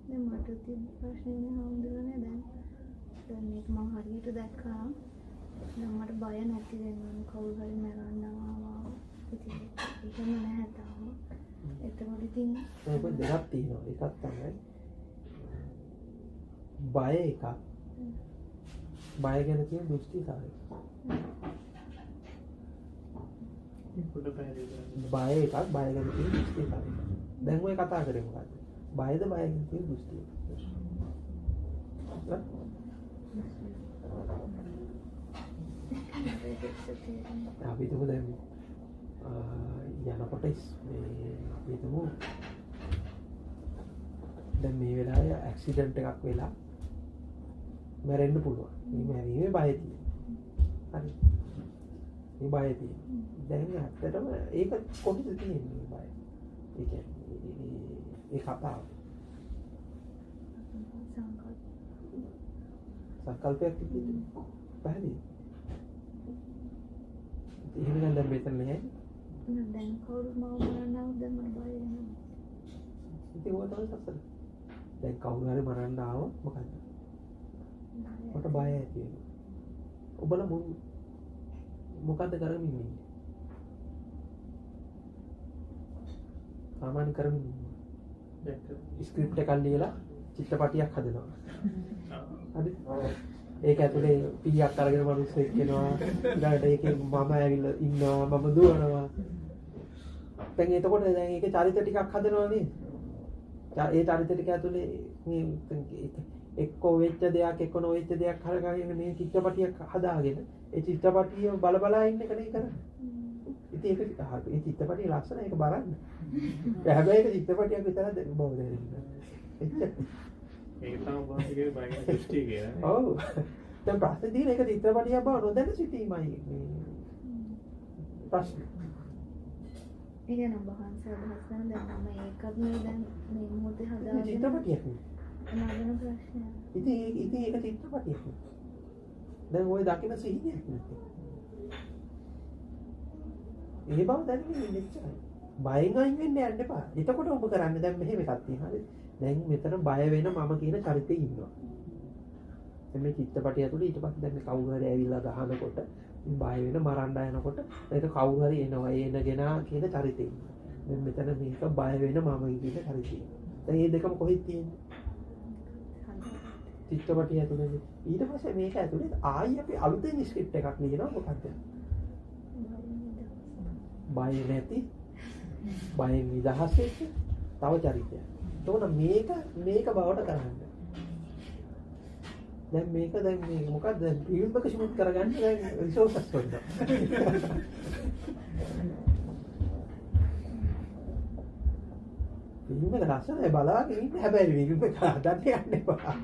දැන් මට තියෙන ප්‍රශ්නේ හඳුනන්නේ දැන් මේක මම හරියට දැක්කා. දැන් මට බය නැති වෙනවා කවුරු හරි මරන්නවා. ඉතින් ඒකම නැහැ තාම. එතකොට ඉතින් ඔබ දෙකක් තියෙනවා. එකක් තමයි බය එකක්. බය ගැන කියන දෘෂ්ටිතාවය. පොඩ පැහැදිලි කරන්න. බය එකක් බය ගැන කියන දෘෂ්ටිතාවය. දැන් ඔය කතා කරේ මොකද්ද? බයද බය ගැන කියන දෘෂ්ටිය. අපි තුමු දැන් යනකොට මේ අපි තුමු දැන් මේ වෙලාවේ ඇක්සිඩන්ට් එකක් වෙලා මැරෙන්න පුළුවන්. මේ මැරීමේ බය තියෙනවා. හරි. මේ බය තියෙනවා. දැන් ඇත්තටම ඒක කොහොමද තියෙන්නේ බය? ඒ කියන්නේ ඒ කතාව. සංකල්පයක් තිබෙන්නේ. පැහැදිලි. එහෙම නම් දැන් මෙතන නැහැ. දැන් කවුරු මම මරන්නා දැන් මට බය වෙනවා. ඉතින් ඔය තමයි සසර. දැන් කවුරු හරි මරන්න ආවොත් මොකද? මට බය ඇති වෙනවා. ඔබලා මොකද්ද කරමින් ඉන්නේ? සාමාන්‍ය කරමින් ඉන්නේ. ස්ක්‍රිප්ට් එකක් ලියලා චිත්‍රපටියක් හදනවා. හරි? ඒක ඇතුලේ පීයක් අරගෙන මිනිස්සු එක්කෙනවා. ඊළඟට ඒකේ මම ඇවිල්ලා ඉන්නවා, මම දුවනවා. දැන් එතකොට දැන් ඒකේ චරිත ටිකක් හදනවා නේද? ඒ චරිත ටික ඇතුලේ මේ එක්ක වෙච්ච දෙයක් එක්ක නොවෙච්ච දෙයක් හරගාගෙන මේ චිත්‍රපටියක් හදාගෙන ඒ චිත්‍රපටිය බල ඉන්න එක නේ කරන්නේ. ඉතින් ඒක ඒ චිත්‍රපටිය ලස්සන ඒක බලන්න. හැබැයි ඒක චිත්‍රපටියක් විතරක් බව දැනෙන්නේ. එච්චර. ඒක තමයි බාහිරේ බයගෙන දෘෂ්ටි කියලා. ඔව්. දැන් ප්‍රශ්නේ තියෙන එක චිත්‍රපටියක් බව නොදැන සිටීමයි මේ ප්‍රශ්නේ. ඒක නම් බහන්සේ අදහස් කරන දැන් මම ඒකත් මේ දැන් මේ මොහොතේ හදාගෙන චිත්‍රපටියක් නේ. නගන ප්‍රශ්නයක්. ඉතින් ඒක චිත්‍රපටියක් නේ. දැන් ওই දකින්න සිහියක් නේ. ඒ බව දැනෙන්නේ මෙච්චරයි. බයෙන් අයින් වෙන්න යන්න එපා. එතකොට ඔබ කරන්නේ දැන් මෙහෙම එකක් තියෙනවා. හරි. දැන් මෙතන බය වෙන මම කියන චරිතේ ඉන්නවා. දැන් මේ චිත්‍රපටිය ඇතුලේ ඊට පස්සේ දැන් මේ කවුරු හරි ඇවිල්ලා ගහනකොට බය වෙන මරන්න යනකොට ඒක කවුරු හරි එනවා. එනගෙන කියන චරිතේ ඉන්නවා. දැන් මෙතන මේක බය වෙන මම කියන චරිතේ. දැන් මේ දෙකම කොහෙද තියෙන්නේ? චිත්‍රපටිය ඇතුලේ. ඊට පස්සේ මේක ඇතුලේ ආයි අපි අලුතෙන් ස්ක්‍රිප්ට් එකක් ලියනවා මොකක්ද? බය නැති බයෙන් නිදහස් වෙච්ච තව චරිතයක්. එතකොට මේක බවට කරන්න. දැන් මේක මොකක්ද දැන් ෆිල්ම් එක ෂූට් කරගන්න දැන් රිසෝසස් වලට. ෆිල්ම් එක ලස්සනයි බලාගෙන ඉන්න හැබැයි ෆිල්ම් එක හදන්න යන්න එපා.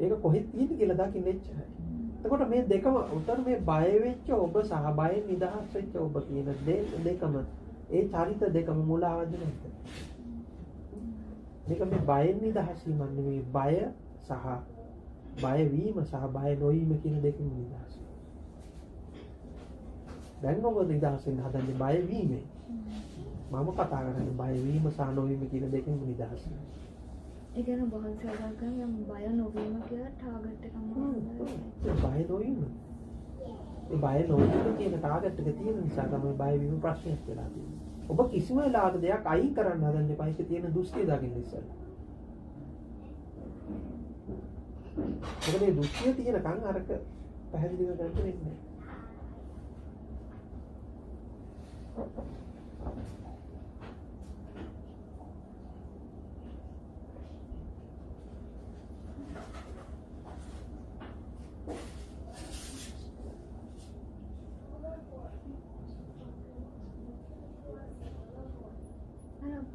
ඒක කොහෙද තියෙන්නේ කියලා දකින්න එච්චරයි. එතකොට මේ දෙකම උතර මේ බය වෙච්ච ඔබ සහ බයෙන් නිදහස් වෙච්ච ඔබ කියන දෙකම ඒ චරිත දෙකම මුලාවද නැද්ද? මේක මේ බයෙන් නිදහස් වීම නෙවෙයි බය සහ බය වීම සහ බය නොවීම කියන දෙකම නිදහස්. දැන් ඔබ නිදහස් වෙන්න හදන්නේ බය වීමෙන්. මම කතා කරන්නේ බය වීම සහ නොවීම කියන දෙකම නිදහස්. ඒ කියන්නේ බහන්සේ අදහස් කරන බය නොවීම කියලා ටාගට් එකක් බය නොවීම. ඒ බය නොවීම කියන ටාගට් එක තියෙන නිසා තමයි බය වීම ප්‍රශ්නයක් වෙලා තියෙන්නේ. ඔබ කිසිම වෙලාවක දෙයක් අයින් කරන්න හදන්න එපා. ඒක තියෙන දෘෂ්ටිය දකින්න ඉස්සෙල්ලා. මොකද මේ දෘෂ්ටිය තියෙනකන් අරක පැහැදිලිව ගන්න වෙන්නේ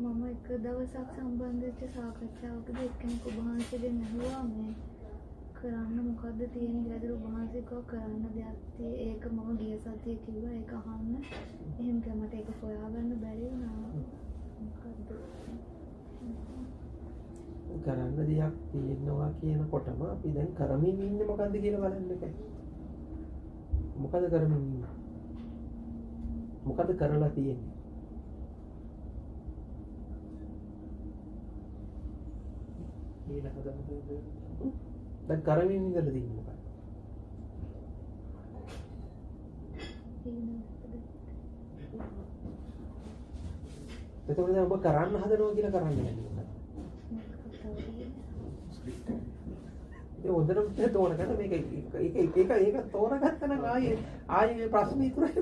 මම එක දවසක් සම්බන්ධ වෙච්ච සාකච්ඡාවකදී එක්කෙනෙක් ඔබ වහන්සේගෙන් අහුවා මේ කරන්න මොකද්ද තියෙන කියලා. ඔබ වහන්සේ කව කරන්න දෙයක් තියෙයි. ඒක මම ගිය සතියේ කිව්වා ඒක අහන්න. එහෙම කියලා මට ඒක හොයාගන්න බැරි වුණා. මොකද්ද? කරන්න දෙයක් තියෙනවා කියනකොටම අපි දැන් කරමින් ඉන්නේ මොකද්ද කියලා බලන්න එකයි. මොකද කරමින් ඉන්නේ? මොකද කරලා තියෙන්නේ? ඊළ හදන්න දැන් කරමින් ඉඳලා තියෙන්නේ මොකක්ද? එතකොට දැන් ඔබ කරන්න හදනවා කියලා කරන්නේ නැහැ මොකක්ද? ඒ හොඳටම තෝරගන්න මේක ඒක තෝරගත්තා නම් ආයේ මේ ප්‍රශ්නේ ඉතුරුයි.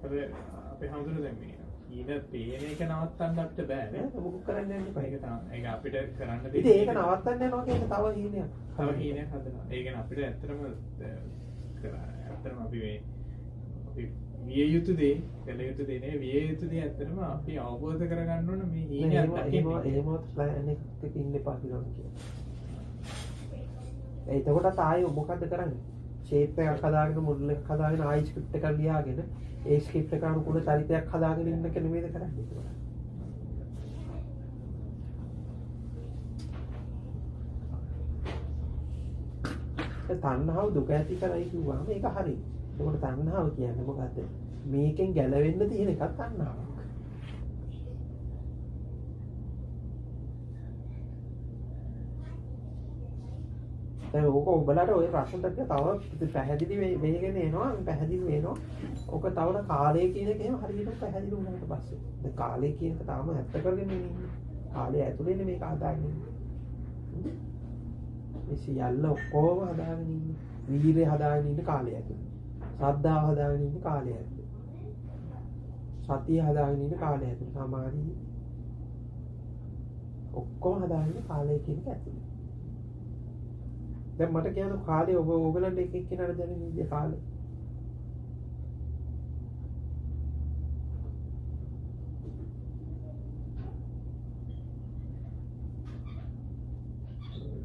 අපේ හමුදුර දැන් මේ ඊට පේන එක නවත්තන්න අපිට බෑ නේ. මොකක් කරන්න යන්නේ ඒක තමයි. ඒක අපිට කරන්න ඉතින් ඒක නවත්තන්න යනවා කියන්නේ තව හීනයක්. තව හීනයක් හදනවා. ඒ කියන්නේ අපිට ඇත්තටම අපි මේ අපි විය යුතු දේ, කළ යුතු දේ නේ විය යුතු දේ ඇත්තටම අපි අවබෝධ කරගන්න ඕන මේ හීනයක් දකින්න. එහෙමවත් ප්ලෑන් එකක ඉන්න එපා කියලා කියනවා. එතකොට ආයෙ මොකද්ද කරන්නේ? ෂේප් එකක් හදාගෙන මොඩල් එකක් හදාගෙන ආයෙ ස්ක්‍රිප්ට් එකක් ලියාගෙන ඒ ස්ක්‍රිප්ට් එක අනුකූල චරිතයක් හදාගෙන ඉන්න එක නෙමෙයිද කරන්නේ? ඒ තණ්හාව දුක ඇති කරයි කිව්වම ඒක හරි. ඒකට තණ්හාව කියන්නේ මොකද්ද? මේකෙන් ගැලවෙන්න තියෙන එකක් තණ්හාවක්. දැන් ඕක ඔබලාට ওই ප්‍රශ්න ටික තව පැහැදිලි වෙගෙන එනවා පැහැදිලි වෙනවා. ඕක තවන කාලය කියන එක එහෙම හරියට පැහැදිලි වුණාට පස්සේ දැන් කාලය කියන එක තාම ඇත්ත කරගෙන ඉන්නේ. කාලය ඇතුළේනේ මේක හදාගෙන ඉන්නේ. මේ සියල්ල ඔක්කොම හදාගෙන ඉන්නේ. වීර්යය හදාගෙන ඉන්න කාලය ඇතුළේ. ශ්‍රද්ධාව හදාගෙන ඉන්න කාලය ඇතුළේ. සතිය හදාගෙන ඉන්න කාලය ඇතුළේ. සමාධිය ඔක්කොම හදාගෙන ඉන්න කාලය කියන එක ඇතුළේ. දැන් මට කියන කාලේ ඔයගලන්ට එක එක්කෙනාට දැනෙන විදිය කාලේ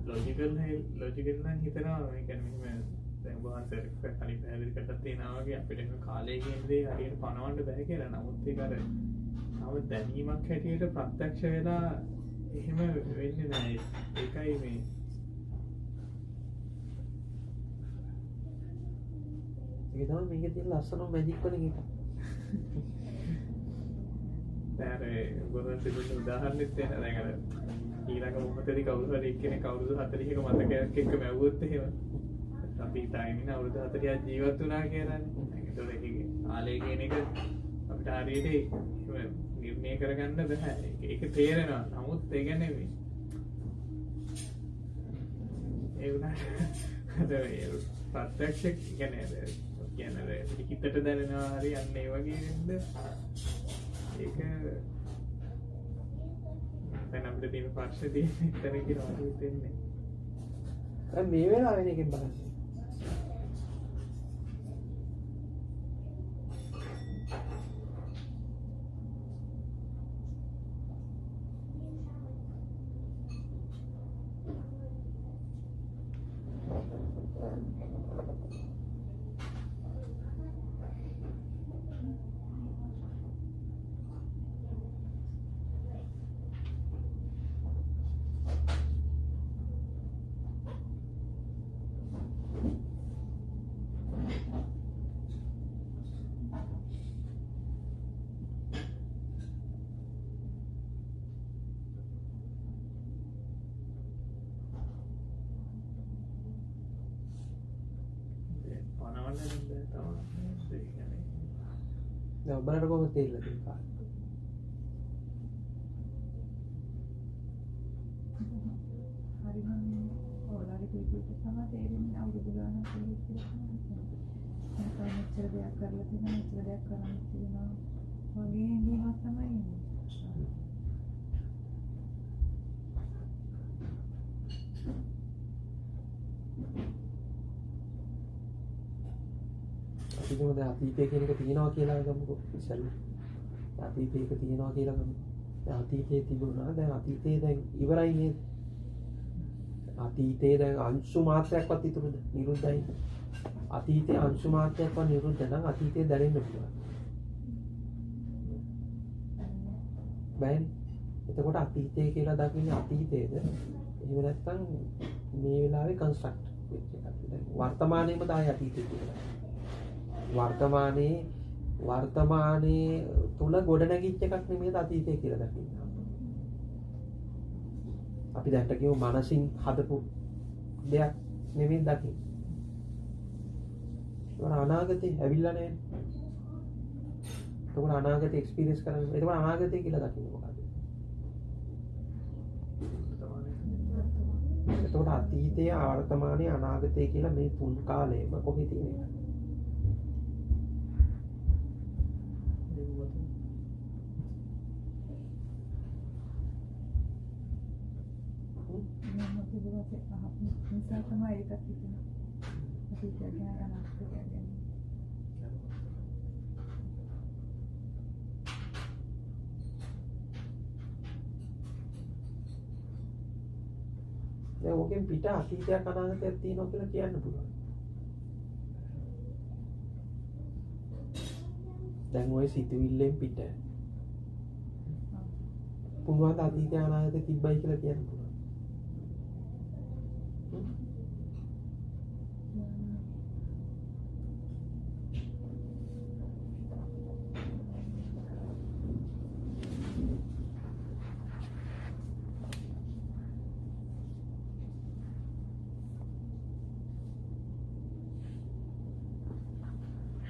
ලොජිකල් නම් හිතනවා මේ කියන්නේ මෙහෙම දැන් වහන්සේ කලින් පැහැදිලි කරලා තියෙනවා වගේ අපිට මේ කාලය කියන දේ හරියට පනවන්න බෑ කියලා. නමුත් ඒක අර තව දැනීමක් හැටියට ප්‍රත්‍යක්ෂ වෙලා එහෙම වෙන්නේ නැහැ. ඒකයි මේ ඒක තමයි මේකේ තියෙන ලස්සනම මැජික් වලින් එක. දැන් ගොඩක් තිබුණු උදාහරණෙත් තියෙනවා. දැන් අර ඊළඟ මොහොතේදී කවුරු හරි එක්කෙනෙක් අවුරුදු 40ක මතකයක් එක්ක මැව්වොත් එහෙම අපි ටයිමින් අවුරුදු 40ක් ජීවත් වුණා කියලානේ. ඒකතොර ඒකේ ආලේ කියන එක අපිට හරියට නිර්ණය කරගන්න බෑ. ඒක තේරෙනවා. නමුත් ඒ කියන්නේ මේ ඒ උනාට ප්‍රත්‍යක්ෂ කියන්නේ හිතට දැනෙනවා හරි අන්න ඒ වගේ නේද? ඒක දැන් අපිට තියෙන ප්‍රශ්නේ තියෙන්නේ එතන කියලා හිතෙන්නේ. දැන් මේ වෙලාවෙ එකෙන් බලන්න. දැන් බලන්න කොහොමද තේරෙලා තියෙන්නේ කාලේ. හරි මම ඔයාලගේ පිටිට තමයි තේරෙන්නේ අවුරුදු ගානක් ඉඳලා තමයි. මෙච්චර දෙයක් කරලා තියෙනවා මෙච්චර දෙයක් කරන්න තියෙනවා වගේ හැඟීමක් තමයි එන්නේ. ඉතින් අතීතය කියන එක තියෙනවා කියලා ගමුකෝ ඉතින් අතීතයක තියෙනවා කියලා ගමු. දැන් අතීතයේ තිබුණා දැන් අතීතයේ දැන් ඉවරයි නේද? අතීතයේ දැන් අංශු මාත්‍රයක්වත් ඉතුරුද? නිරුද්ධයි. අතීතයේ අංශු මාත්‍රයක්වත් නිරුද්ධ නම් අතීතයේ දැනෙන්න පුළුවන්. බෑනේ. එතකොට අතීතය කියලා දකින්නේ අතීතයේද? එහෙම නැත්නම් මේ වෙලාවේ කන්ස්ට්‍රක්ට් වෙච්ච එකක්ද? දැන් වර්තමානයේම දායි අතීතය කියලා. වර්තමානයේ තුල ගොඩනැගිච්ච එකක් නෙමෙයිද අතීතය කියලා දකින්නේ. අපි දැක්ක කියමු මනසින් හදපු දෙයක් නෙමෙයි දකින්නේ. ඒක අනාගතේ ඇවිල්ලා නැහැ. ඒක අනාගතේ එක්ස්පීරියන්ස් කරන්නේ. ඒක අනාගතේ කියලා දකින්නේ මොකක්ද? එතකොට අතීතයේ වර්තමානයේ අනාගතය කියලා මේ තුන් කාලෙම කොහේ තියෙනවද? නිසා තමයි ඒකත් හිතෙනවා. අපි කියන්නේ අනාගතය ගැන. දැන් ඔකෙන් පිට අතීතයක් අනාගතයක් තියෙනවා කියලා කියන්න පුළුවන්. දැන් ওই සිතුවිල්ලෙන් පිට පුළුවන් අතීතය අනාගතය තිබ්බයි කියලා කියන්න පුළුවන්.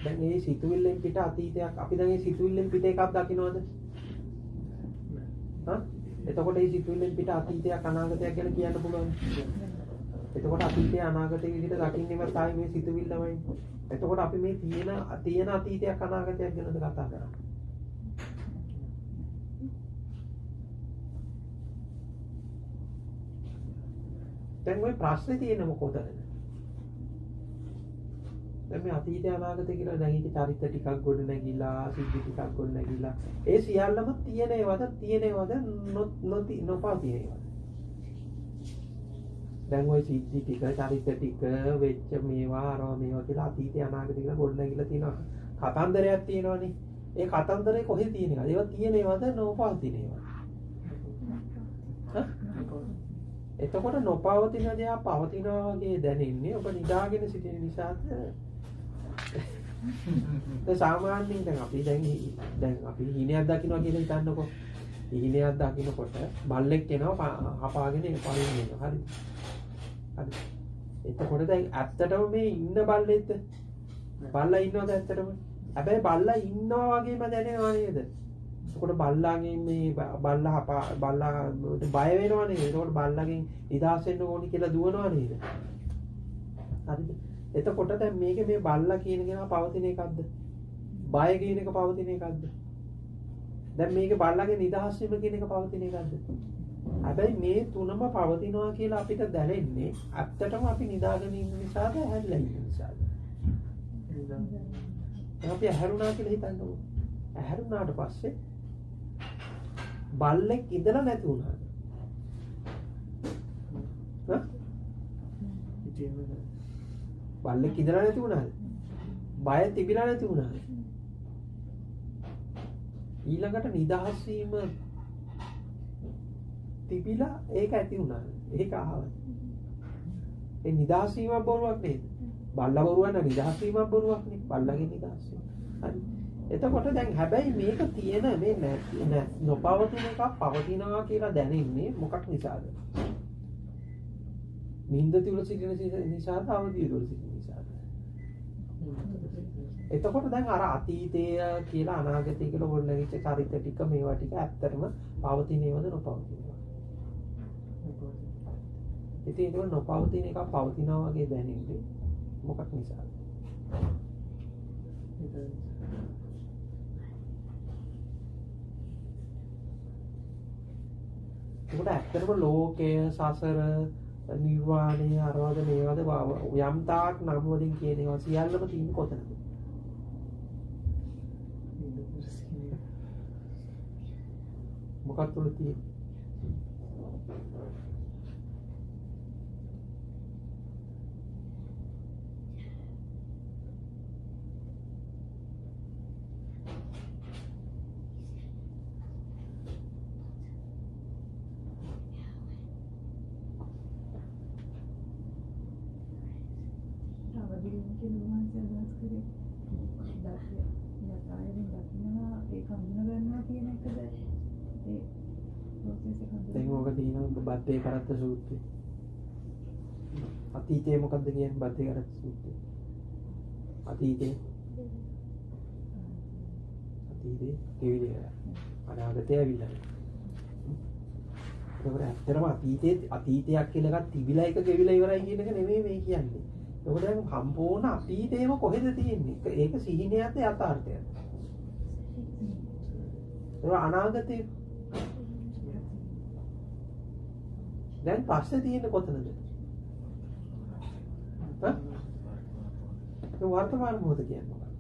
දැන් මේ සිතුවිල්ලෙන් පිට අතීතයක් අපි දැන් මේ සිතුවිල්ලෙන් පිට එකක් දකින්නවද? හා? එතකොට මේ සිතුවිල්ලෙන් පිට අතීතයක් අනාගතයක් ගැන කියන්න පුළුවන්. එතකොට අතීතය අනාගතය විදිහට දකින්නේම තමයි මේ සිතුවිල්ලමයි. එතකොට අපි මේ තියෙන අතීතයක් අනාගතයක් ගැනද කතා කරන්නේ. දැන් මේ ප්‍රශ්නේ තියෙන්නේ මොකටද? දැන් මේ අතීතය අනාගතය කියලා දැන් ඉති චරිත ටිකක් ගොඩ නැගිලා සිද්ධි ටිකක් ගොඩ නැගිලා ඒ සියල්ලම තියෙනවද නොපවතිනවද? දැන් ওই සිද්ධි ටික චරිත ටික වෙච්ච මේවා අරවා මේවා කියලා අතීතය අනාගතය කියලා ගොඩ නැගිලා තියෙනවා. කතන්දරයක් තියෙනවනේ. ඒ කතන්දරේ කොහෙද තියෙනවද? ඒවා තියෙනවද නොපවතිනවද? එතකොට නොපවතින දේ පවතිනවා වගේ දැනෙන්නේ ඔබ නිදාගෙන සිටින නිසාද? සාමාන්‍යයෙන් දැන් අපි අපි හීනයක් දකින්නවා කියලා හිතන්නකො. හීනයක් දකින්නකොට බල්ලෙක් එනවා හපාගෙන පයින් එනවා. හරිද? හරි. එතකොට දැන් ඇත්තටම මේ ඉන්න බල්ලෙක්ද? බල්ලා ඉන්නවද ඇත්තටම? හැබැයි බල්ලා ඉන්නවා වගේම දැනෙනවා නේද? එතකොට බල්ලාගෙන් මේ බල්ලා බය වෙනවා නේද? එතකොට බල්ලාගෙන් නිදහස් වෙන්න ඕනි කියලා දුවනවා නේද? හරිද? එතකොට දැන් මේකේ මේ බල්ලා කියන කෙනා පවතින එකක්ද? බය කියන එක පවතින එකක්ද? දැන් මේකේ බල්ලාගේ නිදහස් වීම කියන එක පවතින එකක්ද? හැබැයි මේ තුනම පවතිනවා කියලා අපිට දැනෙන්නේ ඇත්තටම අපි නිදාගෙන ඉන්න නිසාද ඇහැරිලා ඉන්න නිසාද? අපි ඇහැරුණා කියලා හිතන්නකො. ඇහැරුණාට පස්සේ බල්ලෙක් ඉඳලා නැති වුණාද? බල්ලෙක් ඉඳලා නැති වුණාද? බය තිබිලා නැති වුණාද? ඊළඟට නිදහස් වීම තිබිලා ඒක ඇති වුණාද? ඒක ආවද? ඒ නිදහස් වීම බොරුවක් නේද? බල්ලා බොරුවක් නෑ නිදහස් වීම බොරුවක් නේ. බල්ලාගේ නිදහස් වීම. හරි. එතකොට දැන් හැබැයි මේක තියෙන මේ නොපවතින එකක් පවතිනවා කියලා දැනෙන්නේ මොකක් නිසාද? නින්ද තුල සිටින නිසාද අවදිය තුල සිටින නිසාද? එතකොට දැන් අර අතීතය කියලා අනාගතය කියලා වොල්ලගිච්ච චරිත ටික මේවා ටික ඇත්තටම පවතිනේවද නොපවතිනේවද? ඉතින් ඒක නොපවතින එකක් පවතිනවා වගේ දැනෙන්නේ මොකක් නිසාද? ඒකට ඇත්තටම ලෝකය සසර නිර්වාණය අරවද මේවද යම් තාක් නම් වලින් කියන ඒවා සියල්ලම තියෙන්නේ කොතනද? මොකක් තුල තියෙන්නේ? පැහැදිලිවම කියලා වහන්සේ අදහස් කරේ දැක්කේ යථායෙන් දකින්නවා ඒක හඳුනා ගන්නවා කියන එකද ඒ process එක හඳුනා දැන් ඕක තියෙනවා බද්දේ කරත්ත සූත්‍රය. අතීතේ මොකද්ද කියන්නේ බද්දේ කරත්ත සූත්‍රය? අතීතේ කෙවිලි අනාගතය ඇවිල්ලා. ඒකට ඇත්තටම අතීතයක් කියලා එකක් තිබිලා එක ගෙවිලා ඉවරයි කියන එක නෙමෙයි මේ කියන්නේ. ඒකට දැන් සම්පූර්ණ අතීතේම කොහෙද තියෙන්නේ? ඒක සිහිනයත් යථාර්ථයත්. ඒක අනාගතේ දැන් පස්සේ තියෙන්නේ කොතනද? ඒ වර්තමාන මොහොත කියන්නේ මොකක්ද?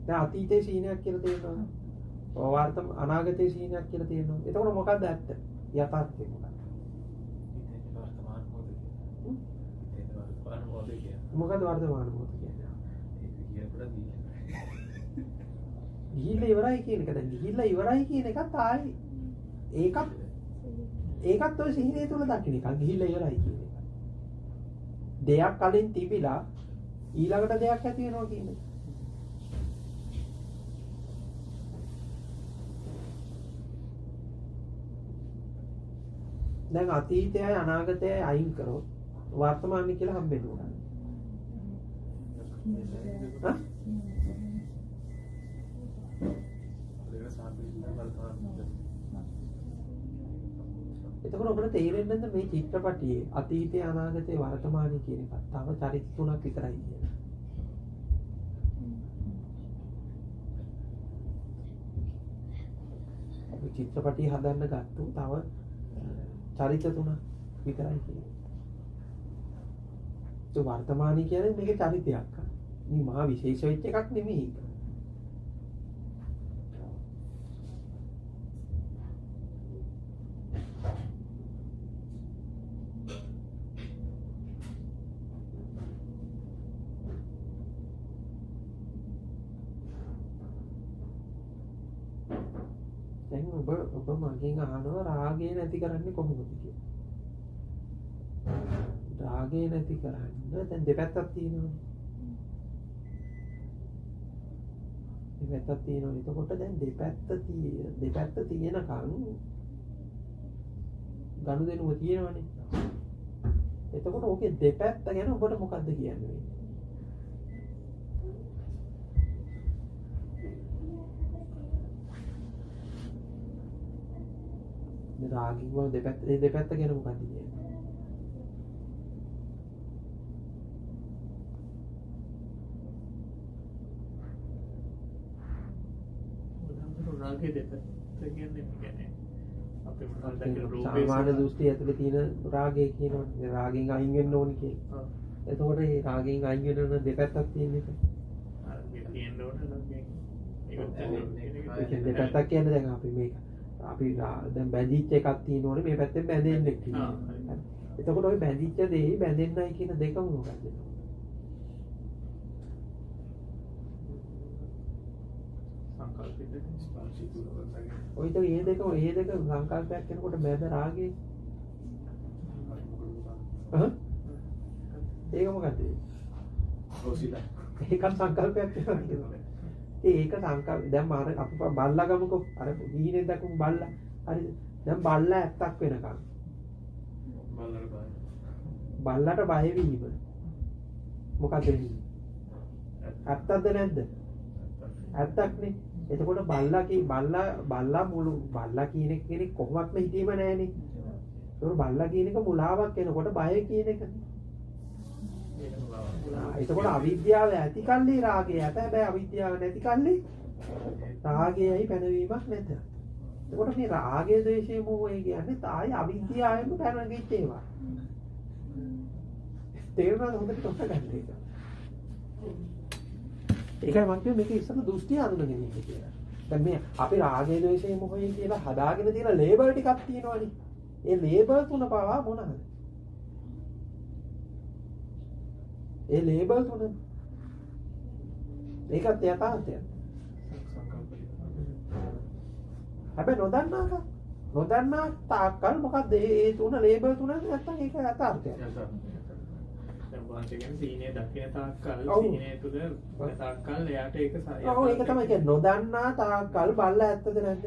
දැන් අතීතයේ සීනයක් කියලා තියෙනවා. අනාගතයේ සීනයක් කියලා තියෙනවා. එතකොට මොකක්ද ඇත්ත? යථාර්ථය මොකක්ද? මොකක්ද වර්තමාන මොහොත කියන්නේ? ගිහිල්ලා ඉවරයි කියන එක. දැන් ගිහිල්ලා ඉවරයි කියන එකත් ආයි ඒකත් ඔය සිහිනේ තුල දකින්න එක. ගිහිල්ලා ඉවරයි කියන එක. දෙයක් කලින් තිබිලා ඊළඟට දෙයක් ඇති වෙනවා කියන එක. දැන් අතීතයයි අනාගතයයි අයින් කරොත් වර්තමානයේ කියලා හම්බෙන්න ඕන. එතකොට ඔබට තේරෙන්නේ නැද්ද මේ චිත්‍රපටියේ අතීතය අනාගතය වර්තමානයේ කියන එක තව චරිත තුනක් විතරයි කියලා. මේ චිත්‍රපටිය හදන්න ගත්තු තව චරිත තුනක් විතරයි කියන්නේ. ඒ වර්තමානයේ කියන්නේ මේකේ චරිතයක්. මේ මහා විශේෂ වෙච්ච එකක් නෙමෙයි. දැන් ඔබ මගෙන් අහනවා රාගය නැති කරන්නේ කොහොමද කියලා. රාගය නැති කරන්න දැන් දෙපැත්තක් තියෙනවා. දෙපැත්තක් තියෙනවා. එතකොට දැන් දෙපැත්ත තියෙනකන් ගනුදෙනුව තියෙනවනේ. එතකොට ඕකේ දෙපැත්ත ගැන ඔබට මොකද්ද කියන්නේ? රාගින් වල දෙපැත්ත ගැන මොකක්ද කියන්නේ? රාගයේ දෙපැත්ත කියන්නේ අපේ මොනවද දැක්ක රූපේ සාමාන්‍ය දෘෂ්ටි ඇතුලේ තියෙන රාගය කියනවනේ රාගෙන් අයින් වෙන්න ඕනි කියලා. එතකොට මේ රාගෙන් අයින් වෙන දෙපැත්තක් තියෙන එක. මේ තියෙන්න ඕන නම් ඒක දෙපැත්තක් කියන්නේ දැන් අපි දැන් බැඳිච්ච එකක් තියෙනවනේ මේ පැත්තෙන් බැඳෙන්නේ කියලා. එතකොට ওই බැඳිච්ච දේ බැඳෙන්නයි කියන දෙකම මොකක්ද? සංකල්පිත ස්පර්ශිත වගේ. ඔය දෙක සංකල්පයක් වෙනකොට බැඳ රාගේ. ඒක මොකද්ද? රෝසිලා. ඒක සංකල්පයක් වෙනවා. ඒක සංකල්ප දැන් අපි බල්ලා ගමුකෝ අර දීනේ දක්වමු බල්ලා හරිද දැන් බල්ලා ඇත්තක් වෙනකන් බල්ලාට බය වීම මොකද වෙන්නේ ඇත්තක්ද නැද්ද ඇත්තක්නේ එතකොට බල්ලා මුළු බල්ලා කියන කෙනෙක් කොහොමත්ම හිතීම නැහැනේ ඒක බල්ලා කියන එක මුලාවක් වෙනකොට බය කියන එක එතකොට අවිද්‍යාව ඇති කල්ලි රාගය ඇත හැබැයි අවිද්‍යාව නැති කල්ලි රාගයයි පැනවීමක් නැත. එතකොට මේ රාගය ද්වේෂය මොහොය කියන්නේ තායි අවිද්‍යාවෙන්ම පැනගෙච්ච ඒවා. තේරුණාද හොඳට තෝරා ගන්න එක. ඒකයි මම කියන්නේ මේක ඉස්සර දෘෂ්ටි අඳුනගෙන ඉන්න කියලා. දැන් මේ අපි රාගය ද්වේෂය මොහොය කියලා හදාගෙන තියෙන ලේබල් ටිකක් තියෙනවනේ. ඒ ලේබල් තුන පවා මොනවාද? ඒ ලේබල් තුන ඒකත් යථාර්ථයක්. හැබැයි නොදන්නාක නොදන්නා තාක්කල් මොකක්ද ඒ තුන ලේබල් තුන නැත්තම් ඒක යථාර්ථයක්. වහන්සේගෙන සීනේ දකින තාක්කල් ඔව්. සීනේ තුල තාක්කල් එයාට ඒක ඔව් ඒක තමයි කියන්නේ නොදන්නා තාක්කල් බල්ලා ඇත්තද නැද්ද?